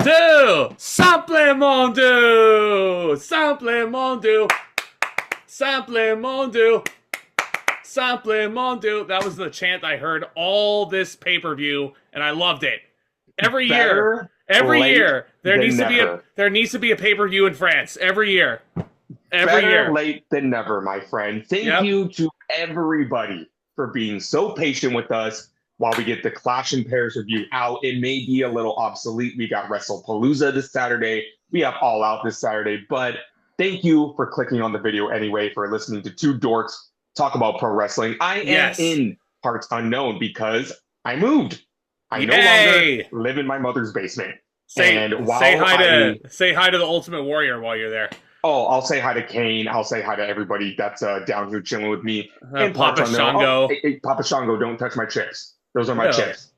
2, Sample Mondu! Sample Mondu! Sample Mondu! Sample Mondu! That was the chant I heard all this pay-per-view, and I loved it. Every year, there needs to be a pay-per-view in France. Every year. Better late than never, my friend. Thank you to everybody for being so patient with us while we get the Clash in Paris review out. It may be a little obsolete. We got WrestlePalooza this Saturday. We have All Out this Saturday. But thank you for clicking on the video anyway, for listening to two dorks talk about pro wrestling. I am in parts unknown because I moved. I no longer live in my mother's basement. Say hi to the Ultimate Warrior while you're there. Oh, I'll say hi to Kane. I'll say hi to everybody that's down here chilling with me. And Papa Shango. Hey, Papa Shango, don't touch my chips. Those are my chips.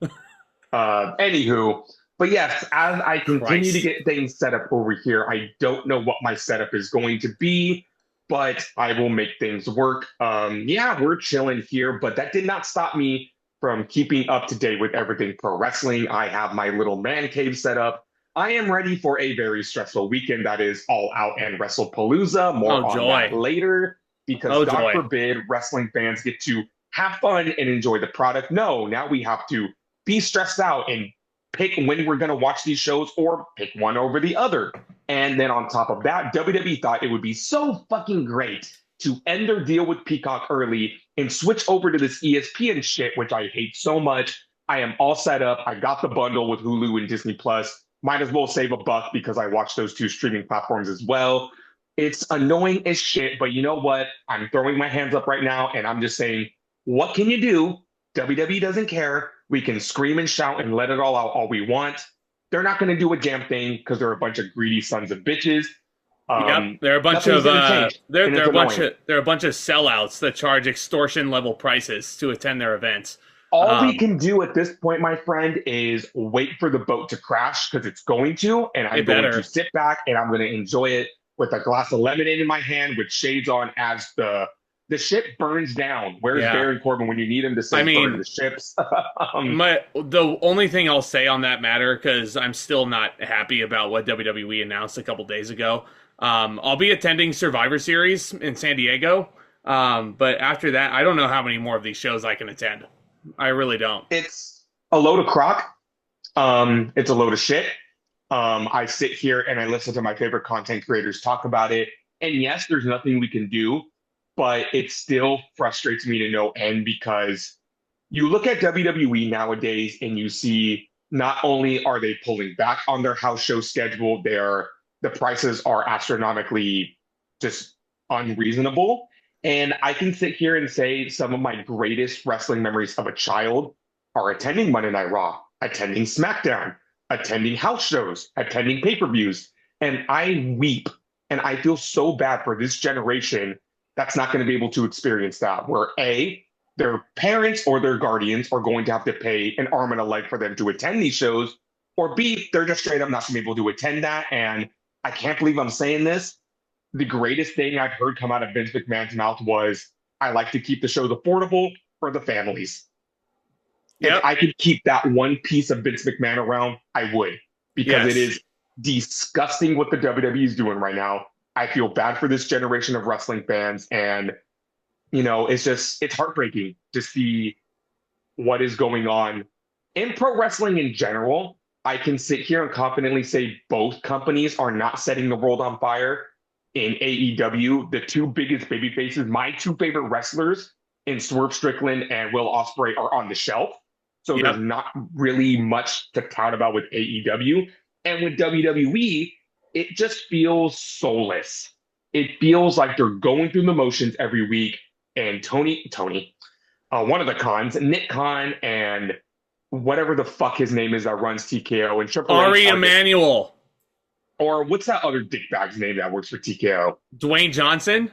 Anywho, but yes, as I continue to get things set up over here, I don't know what my setup is going to be, but I will make things work. We're chilling here, but that did not stop me from keeping up to date with everything pro wrestling. I have my little man cave set up. I am ready for a very stressful weekend that is All Out and WrestlePalooza. More on that later, because God forbid wrestling fans get to have fun and enjoy the product. No, now we have to be stressed out and pick when we're going to watch these shows or pick one over the other. And then on top of that, WWE thought it would be so fucking great to end their deal with Peacock early and switch over to this ESPN shit, which I hate so much. I am all set up. I got the bundle with Hulu and Disney Plus. Might as well save $1 because I watch those two streaming platforms as well. It's annoying as shit, but you know what? I'm throwing my hands up right now, and I'm just saying, what can you do? WWE doesn't care. We can scream and shout and let it all out all we want. They're not going to do a damn thing because they're a bunch of greedy sons of bitches. They're a bunch of they're a bunch of sellouts that charge extortion level prices to attend their events. All we can do at this point, my friend, is wait for the boat to crash, because it's going to, and I'm going to sit back and I'm going to enjoy it with a glass of lemonade in my hand with shades on as the ship burns down. Where's Baron Corbin when you need him to say burn the ships? The only thing I'll say on that matter, because I'm still not happy about what WWE announced a couple days ago, I'll be attending Survivor Series in San Diego, but after that, I don't know how many more of these shows I can attend. I really don't. It's a load of crock. It's a load of shit. I sit here and I listen to my favorite content creators talk about it. And yes, there's nothing we can do, but it still frustrates me to no end, because you look at WWE nowadays and you see not only are they pulling back on their house show schedule, the prices are astronomically just unreasonable. And I can sit here and say some of my greatest wrestling memories of a child are attending Monday Night Raw, attending SmackDown, attending house shows, attending pay-per-views. And I weep and I feel so bad for this generation that's not going to be able to experience that, where A, their parents or their guardians are going to have to pay an arm and a leg for them to attend these shows, or B, they're just straight up not going to be able to attend that. And I can't believe I'm saying this. The greatest thing I've heard come out of Vince McMahon's mouth was, I like to keep the shows affordable for the families. If I could keep that one piece of Vince McMahon around, I would, because it is disgusting what the WWE is doing right now. I feel bad for this generation of wrestling fans. And, it's heartbreaking to see what is going on in pro wrestling in general. I can sit here and confidently say both companies are not setting the world on fire. In AEW, the two biggest baby faces, my two favorite wrestlers in Swerve Strickland and Will Ospreay, are on the shelf. So there's not really much to tout about with AEW. And with WWE, it just feels soulless. It feels like they're going through the motions every week. And Tony, one of the cons, Nick Khan, and whatever the fuck his name is that runs TKO, and Triple H. Ari Emanuel. Or what's that other dickbag's name that works for TKO? Dwayne Johnson?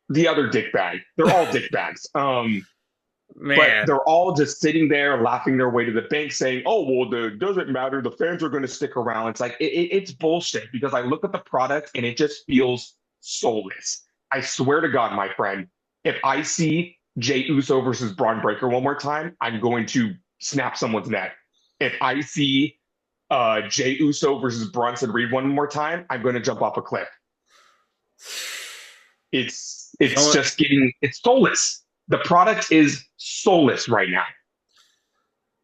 The other dickbag. They're all dickbags. Man. But they're all just sitting there laughing their way to the bank saying, oh, well, it doesn't matter. The fans are going to stick around. It's like, it's bullshit, because I look at the product and it just feels soulless. I swear to God, my friend, if I see Jey Uso versus Braun Breaker one more time, I'm going to snap someone's neck. If I see Jey Uso versus Bronson Reed one more time, I'm going to jump off a cliff. It's just getting, it's soulless. The product is soulless right now.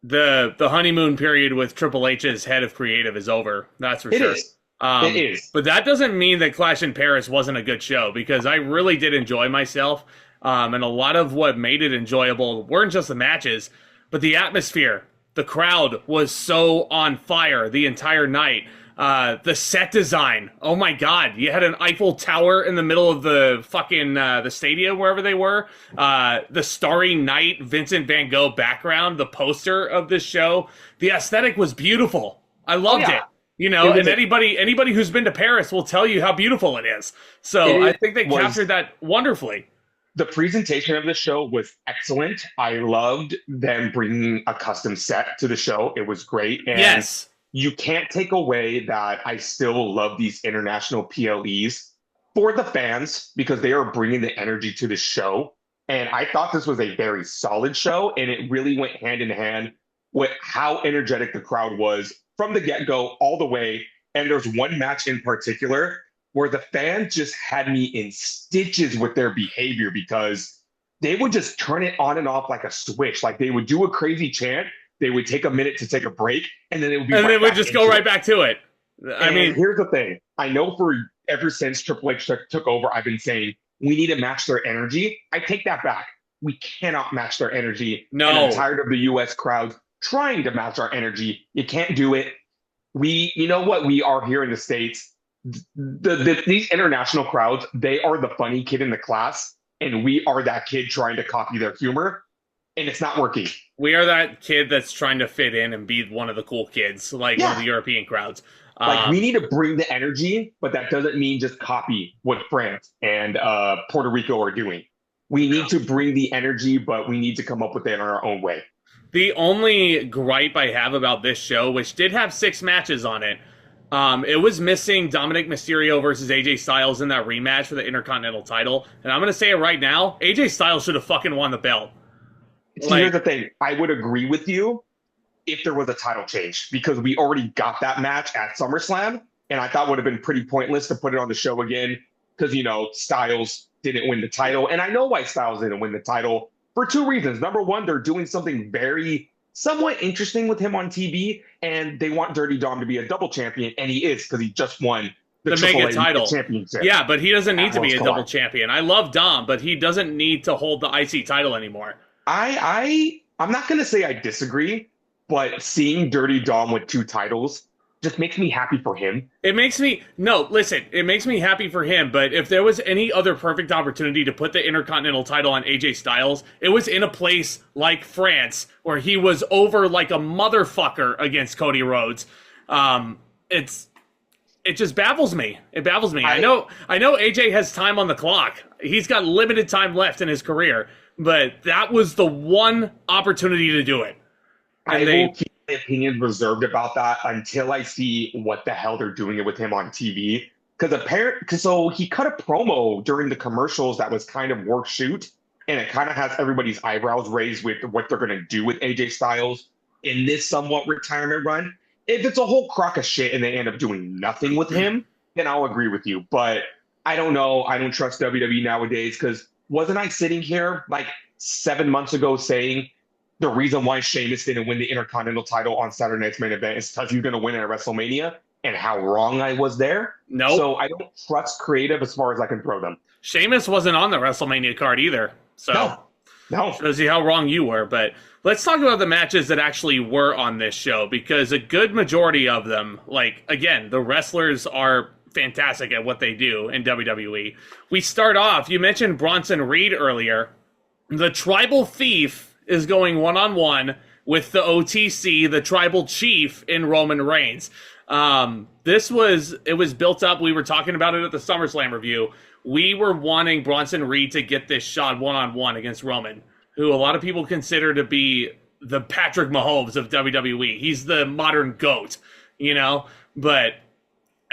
The honeymoon period with Triple H's head of creative is over. That's for sure. It is. But that doesn't mean that Clash in Paris wasn't a good show, because I really did enjoy myself. And a lot of what made it enjoyable weren't just the matches, but the atmosphere. The crowd was so on fire the entire night. The set design. Oh my God. You had an Eiffel Tower in the middle of the fucking, the stadium, wherever they were. The Starry Night Vincent van Gogh background, the poster of this show. The aesthetic was beautiful. I loved it. You know, and anybody who's been to Paris will tell you how beautiful it is. So I think they captured that wonderfully. The presentation of the show was excellent. I loved them bringing a custom set to the show. It was great. And yes. You can't take away that I still love these international PLEs for the fans, because they are bringing the energy to the show. And I thought this was a very solid show, and it really went hand in hand with how energetic the crowd was from the get-go all the way. And there's one match in particular where the fans just had me in stitches with their behavior, because they would just turn it on and off like a switch. Like, they would do a crazy chant, they would take a minute to take a break, and then it would be and right, then would just go right back to it. I mean, here's the thing. I know ever since Triple H took over, I've been saying we need to match their energy. I take that back. We cannot match their energy. No. And I'm tired of the US crowd trying to match our energy. You can't do it. You know what we are here in the States? These international crowds, they are the funny kid in the class, and we are that kid trying to copy their humor, and it's not working. We are that kid that's trying to fit in and be one of the cool kids, like one of the European crowds. Like, we need to bring the energy, but that doesn't mean just copy what France and Puerto Rico are doing. We need to bring the energy, but we need to come up with it in our own way. The only gripe I have about this show, which did have 6 matches on it, it was missing Dominic Mysterio versus AJ Styles in that rematch for the Intercontinental title. And I'm going to say it right now, AJ Styles should have fucking won the belt. Here's the thing. I would agree with you if there was a title change, because we already got that match at SummerSlam, and I thought it would have been pretty pointless to put it on the show again, because, you know, Styles didn't win the title. And I know why Styles didn't win the title, for 2 reasons. Number one, they're doing something somewhat interesting with him on TV, and they want Dirty Dom to be a double champion, and he is, because he just won the mega title championship. Yeah, but he doesn't need to be a double champion. I love Dom, but he doesn't need to hold the IC title anymore. I'm not going to say I disagree, but seeing Dirty Dom with 2 titles just makes me happy for him. It makes me happy for him, but if there was any other perfect opportunity to put the Intercontinental title on AJ Styles, it was in a place like France, where he was over like a motherfucker against Cody Rhodes. It just baffles me. It baffles me. I know AJ has time on the clock. He's got limited time left in his career, but that was the one opportunity to do it. And I will keep my opinions reserved about that until I see what the hell they're doing it with him on TV. So he cut a promo during the commercials that was kind of work shoot, and it kind of has everybody's eyebrows raised with what they're going to do with AJ Styles in this somewhat retirement run. If it's a whole crock of shit and they end up doing nothing with him, then I'll agree with you. But I don't know. I don't trust WWE nowadays, because wasn't I sitting here like 7 months ago saying the reason why Sheamus didn't win the Intercontinental title on Saturday Night's Main Event is because he's going to win at WrestleMania, and how wrong I was there? No. So I don't trust creative as far as I can throw them. Sheamus wasn't on the WrestleMania card either. So no. Shows you how wrong you were. But let's talk about the matches that actually were on this show, because a good majority of them, like, again, the wrestlers are fantastic at what they do in WWE. We start off, you mentioned Bronson Reed earlier. The Tribal Thief is going one-on-one with the OTC, the Tribal Chief, in Roman Reigns. It was built up. We were talking about it at the SummerSlam review. We were wanting Bronson Reed to get this shot one-on-one against Roman, who a lot of people consider to be the Patrick Mahomes of WWE. He's the modern GOAT, you know? But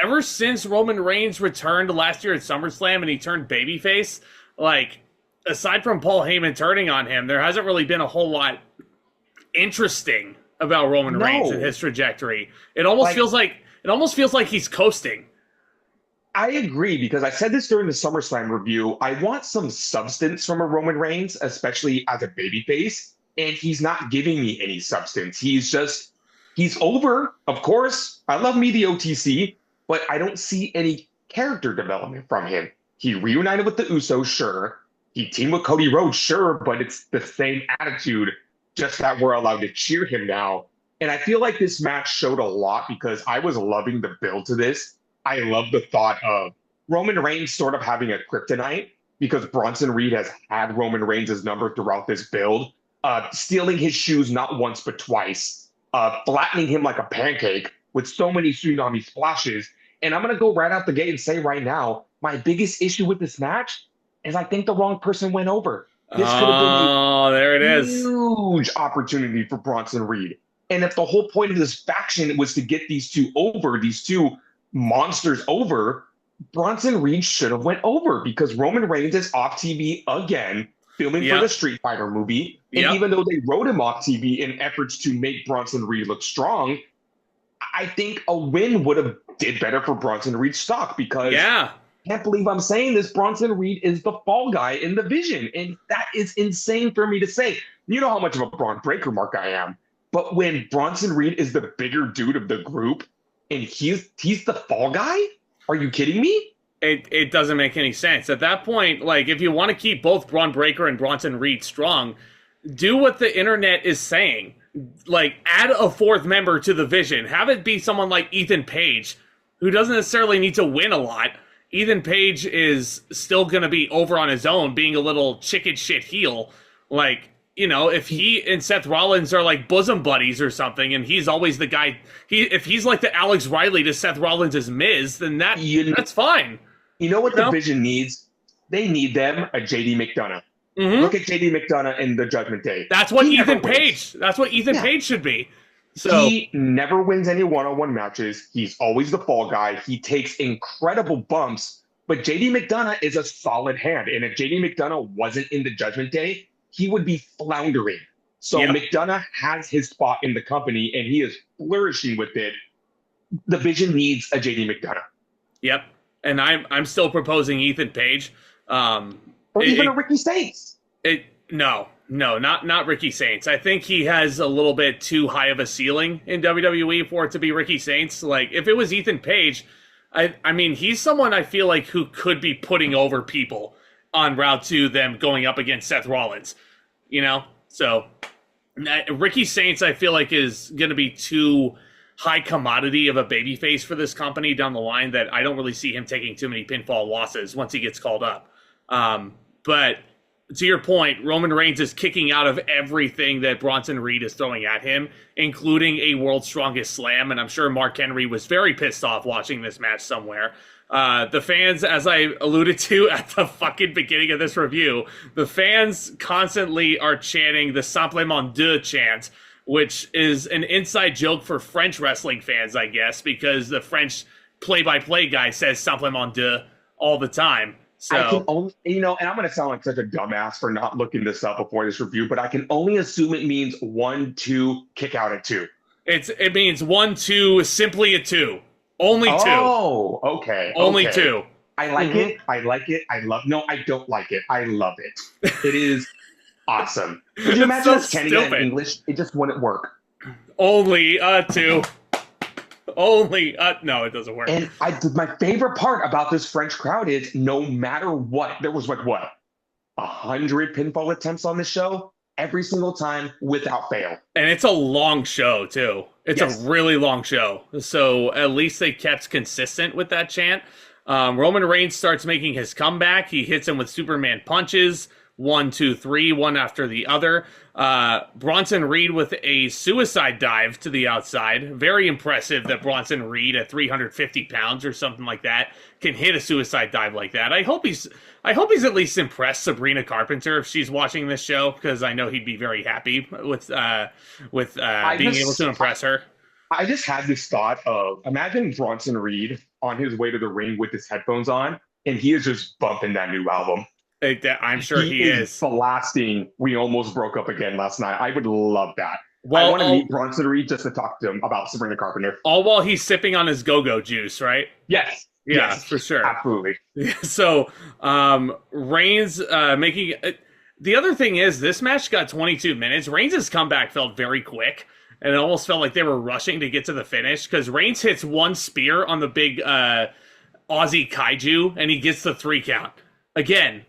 ever since Roman Reigns returned last year at SummerSlam and he turned babyface, like, aside from Paul Heyman turning on him, there hasn't really been a whole lot interesting about Roman Reigns No. and his trajectory. It almost feels like he's coasting. I agree, because I said this during the SummerSlam review. I want some substance from a Roman Reigns, especially as a babyface, and he's not giving me any substance. He's over, of course. I love me the OTC, but I don't see any character development from him. He reunited with the Usos, sure. He teamed with Cody Rhodes, sure, but it's the same attitude, just that we're allowed to cheer him now. And I feel like this match showed a lot, because I was loving the build to this. I love the thought of Roman Reigns sort of having a kryptonite, because Bronson Reed has had Roman Reigns' number throughout this build, stealing his shoes not once but twice, flattening him like a pancake with so many tsunami splashes. And I'm going to go right out the gate and say right now, my biggest issue with this match is I think the wrong person went over. This could have been there it is. Huge opportunity for Bronson Reed. And if the whole point of this faction was to get these two over, these two monsters over, Bronson Reed should have went over, because Roman Reigns is off TV again, filming for the Street Fighter movie. And even though they wrote him off TV in efforts to make Bronson Reed look strong, I think a win would have did better for Bronson Reed's stock, because I can't believe I'm saying this, Bronson Reed is the fall guy in the Vision. And that is insane for me to say. You know how much of a Braun Breaker mark I am. But when Bronson Reed is the bigger dude of the group, and he's the fall guy? Are you kidding me? It doesn't make any sense. At that point, like, if you want to keep both Braun Breaker and Bronson Reed strong, do what the internet is saying. Like, add a fourth member to the Vision. Have it be someone like Ethan Page, who doesn't necessarily need to win a lot. Ethan Page is still going to be over on his own, being a little chicken shit heel. Like, you know, if he and Seth Rollins are like bosom buddies or something, and he's always the guy, if he's like the Alex Riley to Seth Rollins' Miz, then that's fine. You know what the Vision needs? They need them a JD McDonough. Mm-hmm. Look at JD McDonough in the Judgment Day. That's what Ethan Page. That's what Ethan Page should be. So he never wins any one-on-one matches. He's always the fall guy. He takes incredible bumps, but JD McDonough is a solid hand. And if JD McDonough wasn't in the Judgment Day, he would be floundering. So McDonough has his spot in the company, and he is flourishing with it. The Vision needs a JD McDonough. Yep. And I'm still proposing Ethan Page. Or even a Ricky Saints. No, not Ricky Saints. I think he has a little bit too high of a ceiling in WWE for it to be Ricky Saints. Like, if it was Ethan Page, I mean, he's someone I feel like who could be putting over people on route to them going up against Seth Rollins, you know? So Ricky Saints, I feel like, is going to be too high commodity of a babyface for this company down the line, that I don't really see him taking too many pinfall losses once he gets called up. But to your point, Roman Reigns is kicking out of everything that Bronson Reed is throwing at him, including a World's Strongest Slam, and I'm sure Mark Henry was very pissed off watching this match somewhere. The fans, as I alluded to at the fucking beginning of this review, the fans constantly are chanting the Simplement Deux chant, which is an inside joke for French wrestling fans, I guess, because the French play-by-play guy says Simplement Deux all the time. So, I can only, and I'm going to sound like such a dumbass for not looking this up before this review, but I can only assume it means 1, 2, kick out at 2. It means 1, 2, simply a 2. Only 2. Oh, okay. Only 2. I like it. I like it. No, I don't like it. I love it. It is awesome. Could you imagine us chanting it in English? It just wouldn't work. Only a 2. Only no, it doesn't work. And my favorite part about this French crowd is no matter what, there was like 100 pinfall attempts on this show every single time without fail. And it's a long show too. It's a really long show. So at least they kept consistent with that chant. Roman Reigns starts making his comeback. He hits him with Superman punches. 1, 2, 3, one after the other. Bronson Reed with a suicide dive to the outside. Very impressive that Bronson Reed at 350 pounds or something like that can hit a suicide dive like that. I hope he's at least impressed Sabrina Carpenter if she's watching this show, because I know he'd be very happy with being able to impress her. I just had this thought of, imagine Bronson Reed on his way to the ring with his headphones on, and he is just bumping that new album. I'm sure he is blasting We Almost Broke Up Again last night. I would love that. Well, want to meet Bronson Reed just to talk to him about Sabrina Carpenter. all while he's sipping on his go-go juice, right? Yes. Yeah, Yes. for sure. Absolutely. So, Reigns making the other thing is this match got 22 minutes. Reigns' comeback felt very quick, and it almost felt like they were rushing to get to the finish because Reigns hits one spear on the big Aussie kaiju, and he gets the 3 count. Again,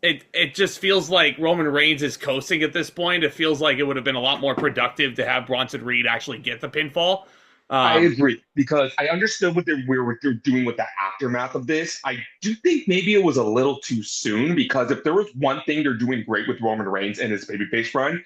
it just feels like Roman Reigns is coasting at this point. It feels like it would have been a lot more productive to have Bronson Reed actually get the pinfall. I agree, because I understood what they were doing with the aftermath of this. I do think maybe it was a little too soon, because if there was one thing they're doing great with Roman Reigns and his babyface run,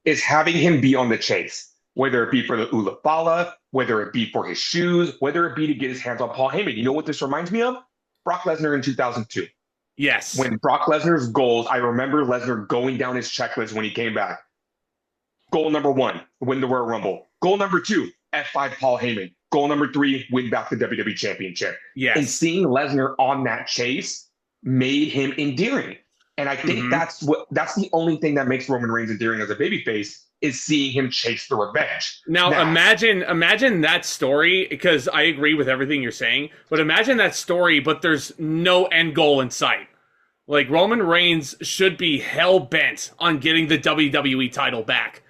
is having him be on the chase, whether it be for the Ula Fala, whether it be for his shoes, whether it be to get his hands on Paul Heyman. You know what this reminds me of? Brock Lesnar in 2002. Yes. When Brock Lesnar's goals, I remember Lesnar going down his checklist when he came back. Goal number 1, win the Royal Rumble. Goal number 2, F5 Paul Heyman. Goal number 3, win back the WWE Championship. Yes. And seeing Lesnar on that chase made him endearing. And I think that's the only thing that makes Roman Reigns endearing as a babyface, is seeing him chase the revenge. Now imagine that story, because I agree with everything you're saying, but imagine that story, but there's no end goal in sight. Like, Roman Reigns should be hell-bent on getting the WWE title back.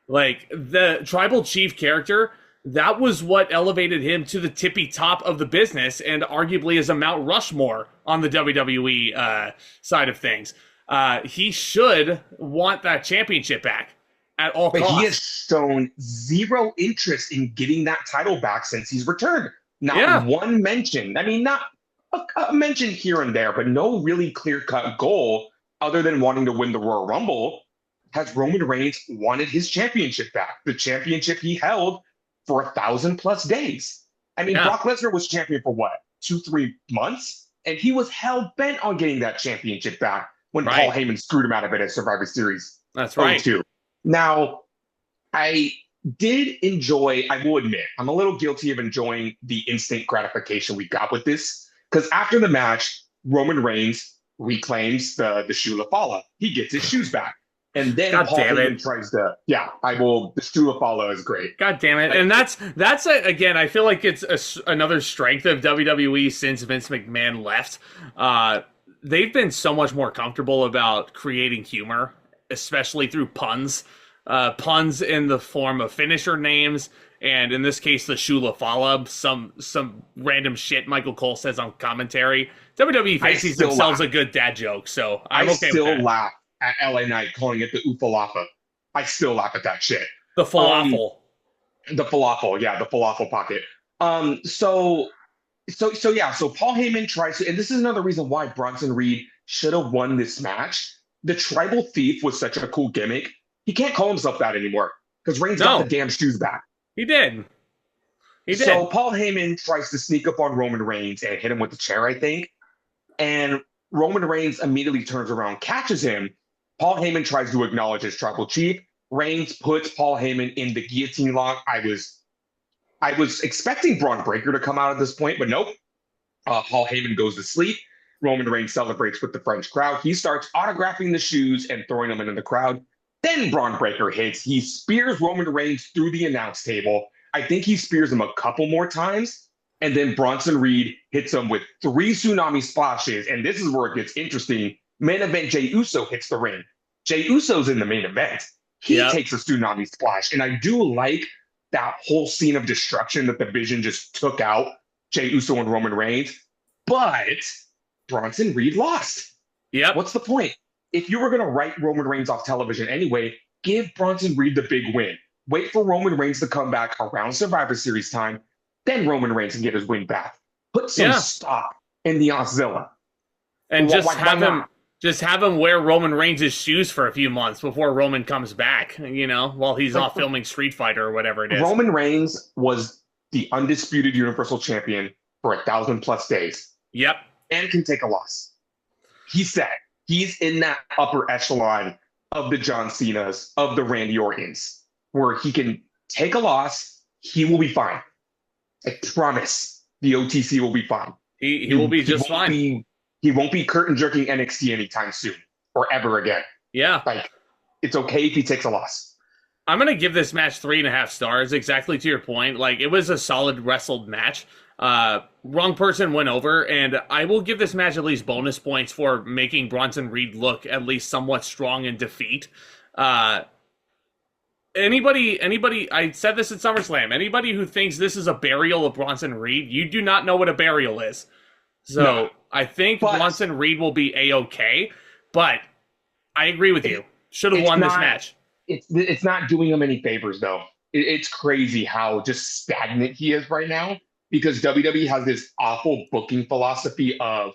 Like, the Tribal Chief character, that was what elevated him to the tippy top of the business, and arguably is a Mount Rushmore on the WWE side of things. He should want that championship back at all costs. But he has shown zero interest in getting that title back since he's returned. Not one mention. I mean, not a mention here and there, but no really clear-cut goal other than wanting to win the Royal Rumble. Has Roman Reigns wanted his championship back? The championship he held for 1,000+ days. I mean, Brock Lesnar was champion for what, 2-3 months? And he was hell-bent on getting that championship back when Paul Heyman screwed him out of it at Survivor Series. That's right. 02. Now, I did enjoy, I will admit, I'm a little guilty of enjoying the instant gratification we got with this. Because after the match, Roman Reigns reclaims the Shula Fala. He gets his shoes back. And then Paul Heyman tries to, the Shula Fala is great. God damn it. And that's again, I feel like it's another strength of WWE since Vince McMahon left. They've been so much more comfortable about creating humor, especially through puns. Puns in the form of finisher names, and in this case, the Shula Fala, some random shit Michael Cole says on commentary. WWE fancies themselves a good dad joke, so I'm okay with that. I still laugh at LA Knight calling it the Oofalafa. I still laugh at that shit. The falafel. The falafel pocket. So Paul Heyman tries to, and this is another reason why Bronson Reed should have won this match. The Tribal Thief was such a cool gimmick. He can't call himself that anymore because Reigns got the damn shoes back. He did. So Paul Heyman tries to sneak up on Roman Reigns and hit him with the chair, I think. And Roman Reigns immediately turns around, catches him. Paul Heyman tries to acknowledge his Tribal Chief. Reigns puts Paul Heyman in the guillotine lock. I was expecting Braun Breaker to come out at this point, but nope. Paul Heyman goes to sleep. Roman Reigns celebrates with the French crowd. He starts autographing the shoes and throwing them into the crowd. Then Braun Breaker hits. He spears Roman Reigns through the announce table. I think he spears him a couple more times. And then Bronson Reed hits him with 3 tsunami splashes. And this is where it gets interesting. Main event Jey Uso hits the ring. Jey Uso's in the main event. He takes a tsunami splash. And I do like that whole scene of destruction that the Vision just took out Jey Uso and Roman Reigns. But Bronson Reed lost. Yep. What's the point? If you were going to write Roman Reigns off television anyway, give Bronson Reed the big win. Wait for Roman Reigns to come back around Survivor Series time. Then Roman Reigns can get his win back. Put some stock in the Auszilla. And just have him wear Roman Reigns' shoes for a few months before Roman comes back, while he's off filming Street Fighter or whatever it is. Roman Reigns was the undisputed Universal Champion for 1,000+ days. Yep. And can take a loss. He said he's in that upper echelon of the John Cenas, of the Randy Ortons, where he can take a loss, he will be fine. I promise the OTC will be fine. He will be just fine. He won't be curtain jerking NXT anytime soon or ever again. Yeah. Like, it's okay if he takes a loss. I'm gonna give this match 3.5 stars, exactly to your point. Like, it was a solid wrestled match. Wrong person went over, and I will give this match at least bonus points for making Bronson Reed look at least somewhat strong in defeat. Uh, anybody, I said this at SummerSlam, anybody who thinks this is a burial of Bronson Reed, you do not know what a burial is. So, No, I think but Bronson Reed will be A-okay, but I agree with you. Should have won this match. it's not doing him any favors though. It's crazy how just stagnant he is right now because WWE has this awful booking philosophy of,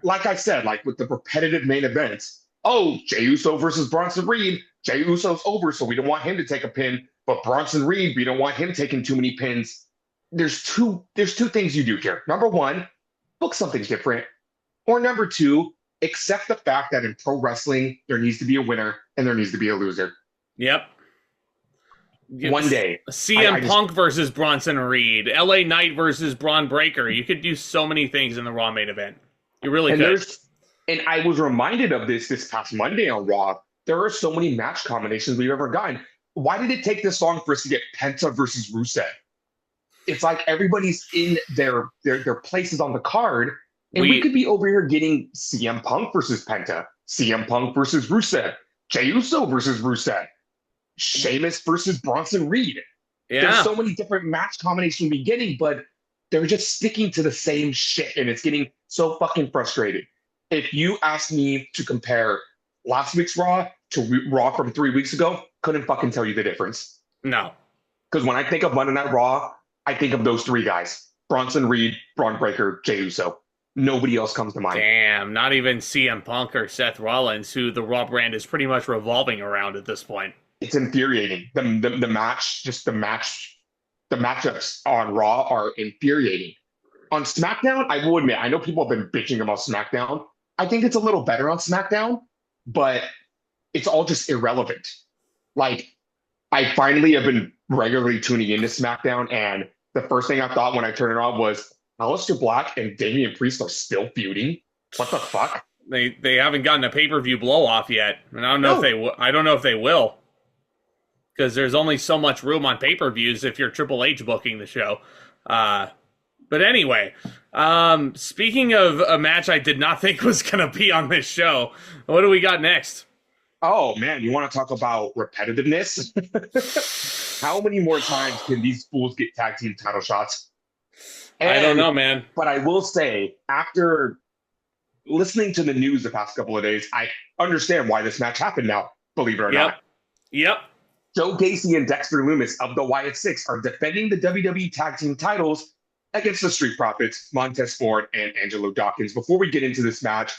like I said, like with the repetitive main events. Oh, Jey Uso versus Bronson Reed. Jey Uso's over, so we don't want him to take a pin. But Bronson Reed, we don't want him taking too many pins. There's two things you do here. Number one, book something different. Or number two, accept the fact that in pro wrestling, there needs to be a winner and there needs to be a loser. Yep. One day. CM Punk versus Bronson Reed. LA Knight versus Braun Breaker. You could do so many things in the Raw main event. You really could. And I was reminded of this past Monday on Raw. There are so many match combinations we've ever gotten. Why did it take this long for us to get Penta versus Rusev? It's like everybody's in their places on the card, and we could be over here getting CM Punk versus Penta, CM Punk versus Rusev, Jey Uso versus Rusev, Sheamus versus Bronson Reed. Yeah. There's so many different match combinations we're getting, but they're just sticking to the same shit, and it's getting so fucking frustrating. If you asked me to compare last week's Raw to Raw from 3 weeks ago, couldn't fucking tell you the difference. No. Because when I think of Monday Night Raw, I think of those three guys. Bronson Reed, Braun Breaker, Jey Uso. Nobody else comes to mind. Damn, not even CM Punk or Seth Rollins, who the Raw brand is pretty much revolving around at this point. It's infuriating. The matchups on Raw are infuriating. On SmackDown, I will admit, I know people have been bitching about SmackDown. I think it's a little better on SmackDown, but it's all just irrelevant. Like, I finally have been regularly tuning into SmackDown, and the first thing I thought when I turned it on was, Aleister Black and Damian Priest are still feuding? What the fuck? They haven't gotten a pay-per-view blow-off yet, and I don't know if they will. Because there's only so much room on pay-per-views if you're Triple H booking the show. But anyway, speaking of a match I did not think was going to be on this show, what do we got next? Oh, man, you want to talk about repetitiveness? How many more times can these fools get tag team title shots? I don't know, man. But I will say, after listening to the news the past couple of days, I understand why this match happened now, believe it or not. Yep. Joe Gacy and Dexter Lumis of the Wyatt Six are defending the WWE Tag Team titles against the Street Profits, Montez Ford, and Angelo Dawkins. Before we get into this match,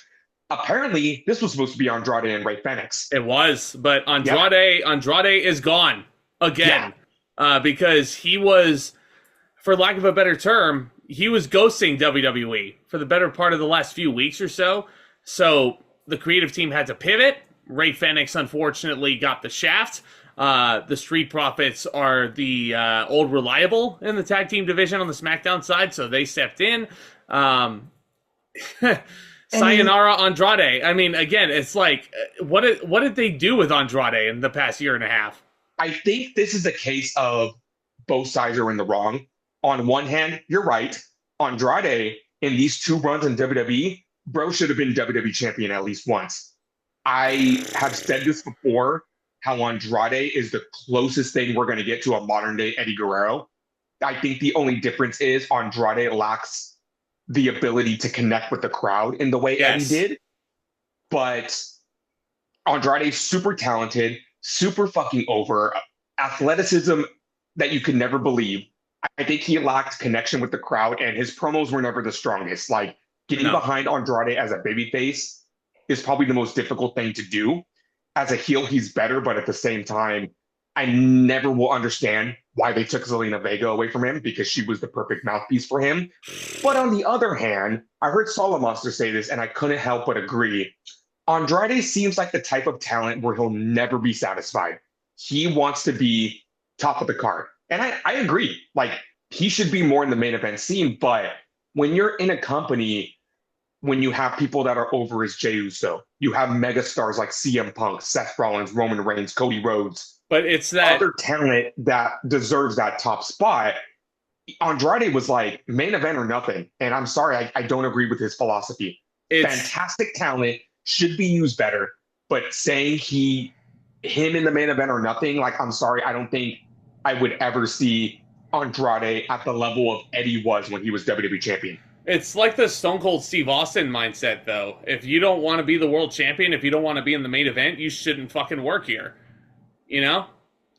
apparently this was supposed to be Andrade and Rey Fenix. It was, but Andrade is gone again because he was, for lack of a better term, he was ghosting WWE for the better part of the last few weeks or so. So the creative team had to pivot. Rey Fenix, unfortunately, got the shaft. The Street Profits are the old reliable in the tag team division on the SmackDown side, so they stepped in. Sayonara Andrade. I mean, again, it's like, what did they do with Andrade in the past year and a half? I think this is a case of both sides are in the wrong. On one hand, you're right. Andrade, in these 2 runs in WWE, bro should have been WWE champion at least once. I have said this before, how Andrade is the closest thing we're going to get to a modern-day Eddie Guerrero. I think the only difference is Andrade lacks the ability to connect with the crowd in the way Eddie did. But Andrade's super talented, super fucking over, athleticism that you could never believe. I think he lacked connection with the crowd, and his promos were never the strongest. Like, getting behind Andrade as a babyface is probably the most difficult thing to do. As a heel, he's better, but at the same time, I never will understand why they took Zelina Vega away from him, because she was the perfect mouthpiece for him. But on the other hand, I heard Solomonster say this, and I couldn't help but agree. Andrade seems like the type of talent where he'll never be satisfied. He wants to be top of the card. And I agree. Like, he should be more in the main event scene, but when you're in a company when you have people that are over as Jey Uso. You have megastars like CM Punk, Seth Rollins, Roman Reigns, Cody Rhodes. But it's that other talent that deserves that top spot. Andrade was like main event or nothing. And I'm sorry, I don't agree with his philosophy. Fantastic talent, should be used better. But saying him in the main event or nothing, like, I'm sorry, I don't think I would ever see Andrade at the level of Eddie was when he was WWE champion. It's like the Stone Cold Steve Austin mindset, though. If you don't want to be the world champion, if you don't want to be in the main event, you shouldn't fucking work here. You know?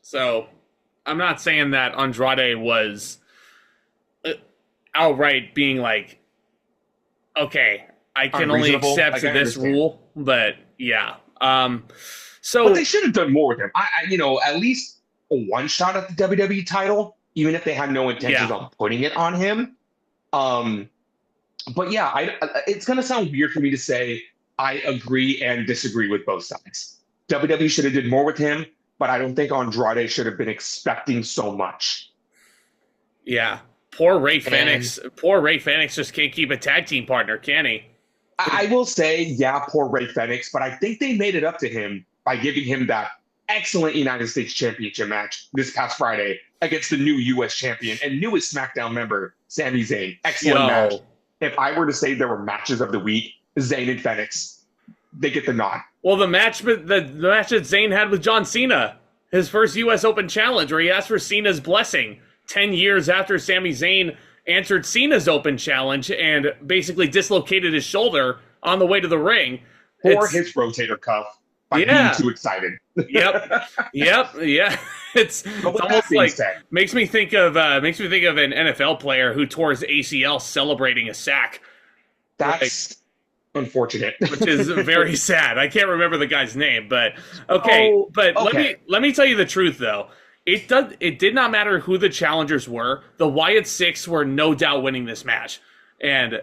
So, I'm not saying that Andrade was outright being like, okay, I can only accept this rule, but yeah. But they should have done more with him. At least one shot at the WWE title, even if they had no intentions on putting it on him. But yeah, it's going to sound weird for me to say I agree and disagree with both sides. WWE should have did more with him, but I don't think Andrade should have been expecting so much. Yeah. Poor Ray Fenix. Poor Ray Fenix just can't keep a tag team partner, can he? I will say, yeah, poor Ray Fenix, but I think they made it up to him by giving him that excellent United States Championship match this past Friday against the new U.S. champion and newest SmackDown member, Sami Zayn. Excellent match. If I were to say there were matches of the week, Zayn and Fenix, they get the nod. Well, the match that Zayn had with John Cena, his first U.S. Open challenge, where he asked for Cena's blessing 10 years after Sami Zayn answered Cena's Open challenge and basically dislocated his shoulder on the way to the ring. Or his rotator cuff by being too excited. Yeah. It's almost like makes me think of an NFL player who tore his ACL celebrating a sack. That's unfortunate. Which is very sad. I can't remember the guy's name, but okay. Let me tell you the truth though. It did not matter who the challengers were. The Wyatt Six were no doubt winning this match. And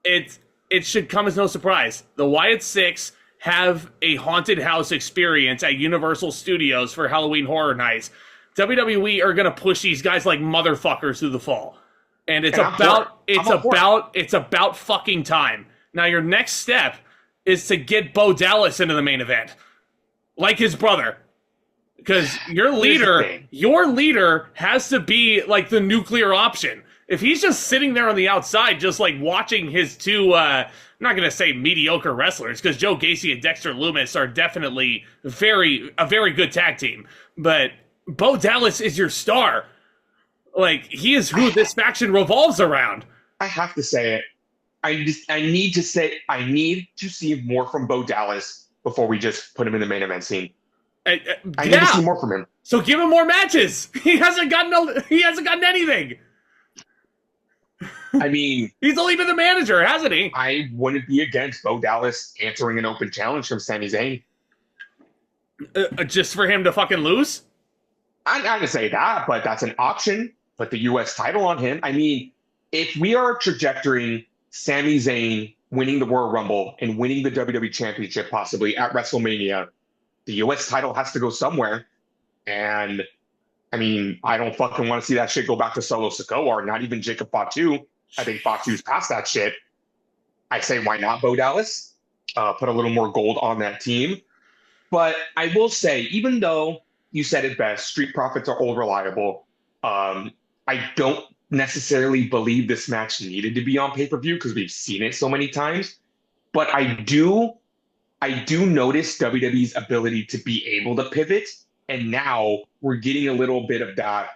it should come as no surprise. The Wyatt Six have a haunted house experience at Universal Studios for Halloween Horror Nights. WWE are going to push these guys like motherfuckers through the fall. And it's about fucking time. Now your next step is to get Bo Dallas into the main event. Like his brother. Because your leader has to be like the nuclear option. If he's just sitting there on the outside, just like watching his two, I'm not going to say mediocre wrestlers, because Joe Gacy and Dexter Lumis are definitely a very good tag team. But Bo Dallas is your star. Like, he is who this faction revolves around. I have to say it. I need to see more from Bo Dallas before we just put him in the main event scene. I need to see more from him. So give him more matches. He hasn't gotten anything. I mean, he's only been the manager, hasn't he? I wouldn't be against Bo Dallas answering an open challenge from Sami Zayn. Just for him to fucking lose? I'm not going to say that, but that's an option. Put the U.S. title on him. I mean, if we are trajectorying Sami Zayn winning the Royal Rumble and winning the WWE Championship possibly at WrestleMania, the U.S. title has to go somewhere. And, I mean, I don't fucking want to see that shit go back to Solo Sikoa or not even Jacob Fatu. I think Fatu's past that shit. I say, why not Bo Dallas? Put a little more gold on that team. But I will say, even though you said it best, Street Profits are all reliable, I don't necessarily believe this match needed to be on pay-per-view because we've seen it so many times. But I do notice WWE's ability to be able to pivot. And now we're getting a little bit of that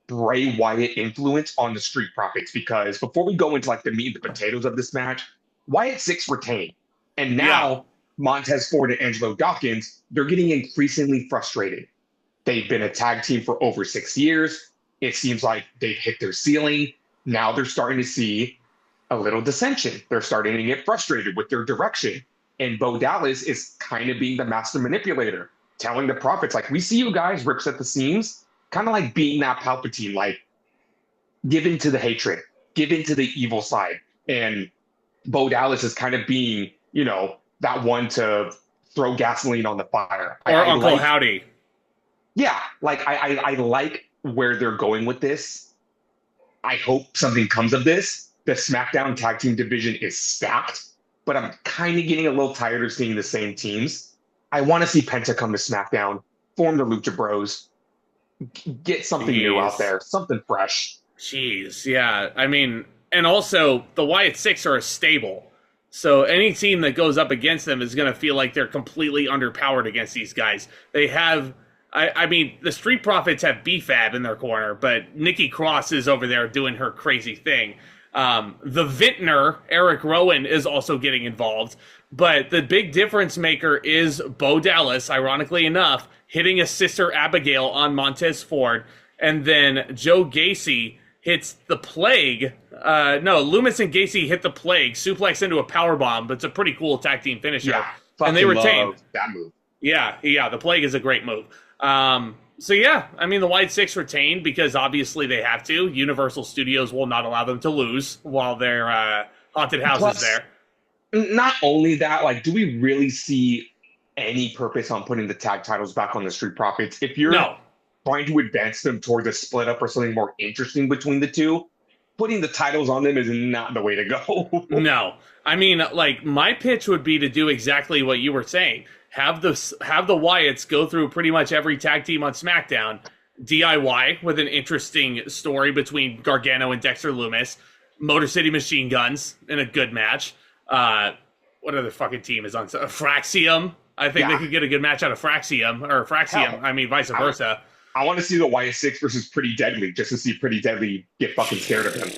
Bray Wyatt influence on the Street Profits, because before we go into like the meat and the potatoes of this match, Wyatt Six retained. And now Montez Ford and Angelo Dawkins, they're getting increasingly frustrated. They've been a tag team for over 6 years. It seems like they've hit their ceiling. Now they're starting to see a little dissension. They're starting to get frustrated with their direction. And Bo Dallas is kind of being the master manipulator, telling the Profits, like, we see you guys rips at the seams, kind of like being that Palpatine, like, give in to the hatred, give in to the evil side. And Bo Dallas is kind of being, you know, that one to throw gasoline on the fire. Or Uncle Howdy. Yeah, like, I like where they're going with this. I hope something comes of this. the SmackDown tag team division is stacked, but I'm kind of getting a little tired of seeing the same teams. I want to see Penta come to SmackDown, form the Lucha Bros, get something new out there, something fresh. Jeez, yeah. I mean, and also the Wyatt Six are a stable. So any team that goes up against them is going to feel like they're completely underpowered against these guys. They have, I mean, the Street Profits have BFAB in their corner, but Nikki Cross is over there doing her crazy thing. The Vintner, Eric Rowan, is also getting involved. But the big difference maker is Bo Dallas, ironically enough, hitting a Sister Abigail on Montez Ford. And then Joe Gacy hits the Plague. Loomis and Gacy hit the Plague, suplex into a powerbomb, but it's a pretty cool tag team finisher. Yeah, and they retained that move. Yeah, the Plague is a great move. So yeah, I mean, the Wyatt Six retained because obviously they have to. Universal Studios will not allow them to lose while their haunted house is there. Not only that, like, do we really see any purpose on putting the tag titles back on the Street Profits? If you're trying to advance them towards a split up or something more interesting between the two, putting the titles on them is not the way to go. No. I mean, like, my pitch would be to do exactly what you were saying. Have the Wyatts go through pretty much every tag team on SmackDown, DIY with an interesting story between Gargano and Dexter Lumis, Motor City Machine Guns in a good match. What other fucking team is on? Fraxium. I think they could get a good match out of Fraxium. I mean, vice versa. I want to see the Wyatt Six versus Pretty Deadly, just to see Pretty Deadly get fucking scared of him.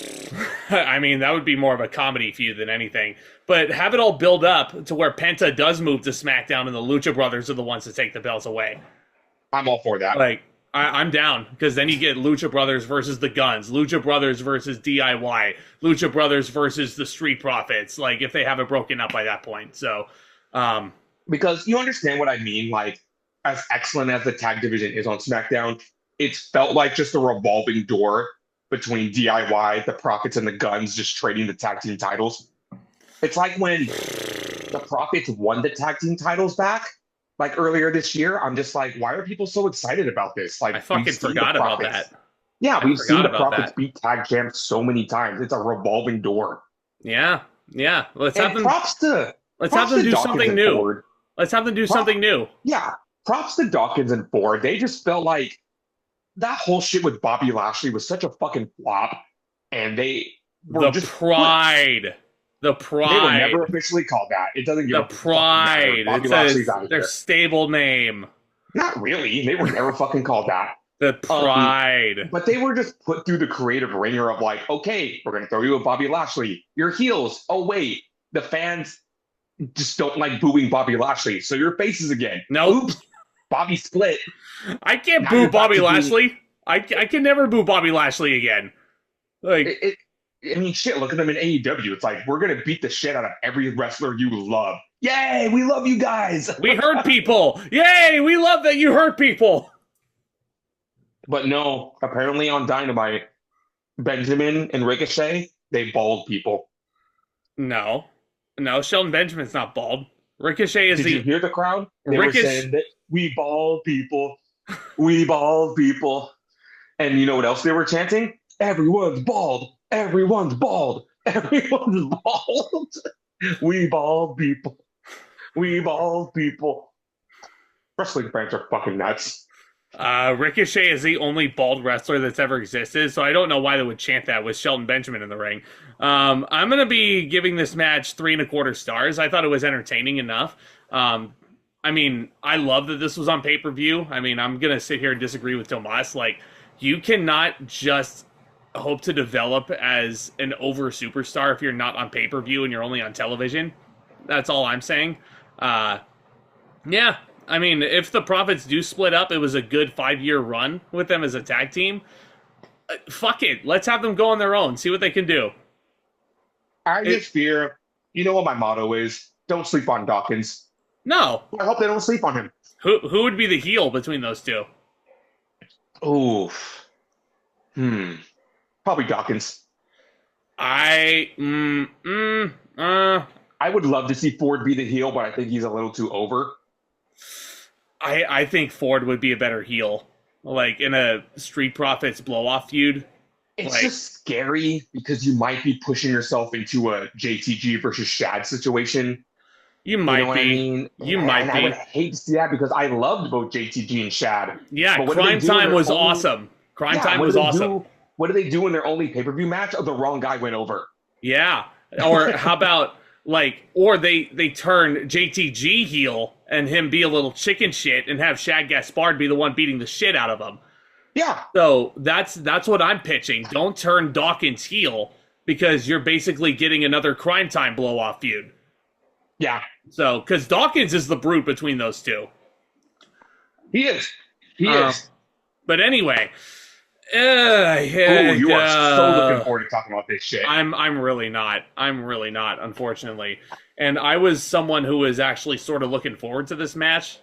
I mean, that would be more of a comedy feud than anything. But have it all build up to where Penta does move to SmackDown and the Lucha Brothers are the ones to take the belts away. I'm all for that. Like, I'm down, because then you get Lucha Brothers versus the Guns, Lucha Brothers versus DIY, Lucha Brothers versus the Street Profits, like, if they have it broken up by that point. So, because you understand what I mean, like, as excellent as the tag division is on SmackDown, it's felt like just a revolving door between DIY, the Profits, and the Guns just trading the tag team titles. It's like when the Profits won the tag team titles back, like earlier this year. I'm just like, why are people so excited about this? Like, I fucking forgot about that. Yeah, we've seen the Profits beat tag champs so many times. It's a revolving door. Yeah. Let's have them do something new. Ford. Let's have them do something new. Yeah, props to Dawkins and Ford. They just felt like that whole shit with Bobby Lashley was such a fucking flop, and they were pride. The Pride. They were never officially called that. It doesn't give the Pride. Bobby Lashley's out of their here. stable name. Not really. They were never fucking called that. The Pride. But they were just put through the creative ringer of like, okay, we're going to throw you a Bobby Lashley. You're heels. Oh, wait. The fans just don't like booing Bobby Lashley. So you're faces again. Nope. Oops. Bobby split. I can't boo Bobby Lashley. I can never boo Bobby Lashley again. Like, I mean, shit, look at them in AEW. It's like, we're going to beat the shit out of every wrestler you love. Yay, we love you guys. We hurt people. Yay, we love that you hurt people. But no, apparently on Dynamite, Benjamin and Ricochet, they bald people. No, Shelton Benjamin's not bald. Ricochet is Did you hear the crowd? They were saying that we bald people. We bald people. And you know what else they were chanting? Everyone's bald. Everyone's bald. Everyone's bald. We bald people. We bald people. Wrestling fans are fucking nuts. Ricochet is the only bald wrestler that's ever existed, so I don't know why they would chant that with Shelton Benjamin in the ring. I'm going to be giving this match 3.25 stars. I thought it was entertaining enough. I mean, I love that this was on pay-per-view. I mean, I'm going to sit here and disagree with Tomas. Like, you cannot just hope to develop as an over superstar if you're not on pay-per-view and you're only on television. That's all I'm saying. Yeah, I mean, if the Profits do split up, it was a good 5-year run with them as a tag team. Fuck it. Let's have them go on their own. See what they can do. I just fear, you know what my motto is? Don't sleep on Dawkins. No. I hope they don't sleep on him. Who would be the heel between those two? Oof. Probably Dawkins. I would love to see Ford be the heel, but I think he's a little too over. I think Ford would be a better heel. Like, in a Street Profits blow-off feud, It's Like, just scary because you might be pushing yourself into a JTG versus Shad situation. you You know might what I be. mean? You And might I would be. hate to see that because I loved both JTG and Shad. Yeah, But what do they Crime do when Time they're was only awesome. Crime yeah, Time what do was they awesome. do? What do they do in their only pay-per-view match? Oh, the wrong guy went over. Yeah. Or how about or they turn JTG heel and him be a little chicken shit and have Shad Gaspard be the one beating the shit out of him. Yeah. So that's what I'm pitching. Don't turn Dawkins heel because you're basically getting another Crime Time blow-off feud. Yeah. So, because Dawkins is the brute between those two. He is. He is. But anyway, you are so looking forward to talking about this shit. I'm really not. I'm really not, unfortunately. And I was someone who was actually sort of looking forward to this match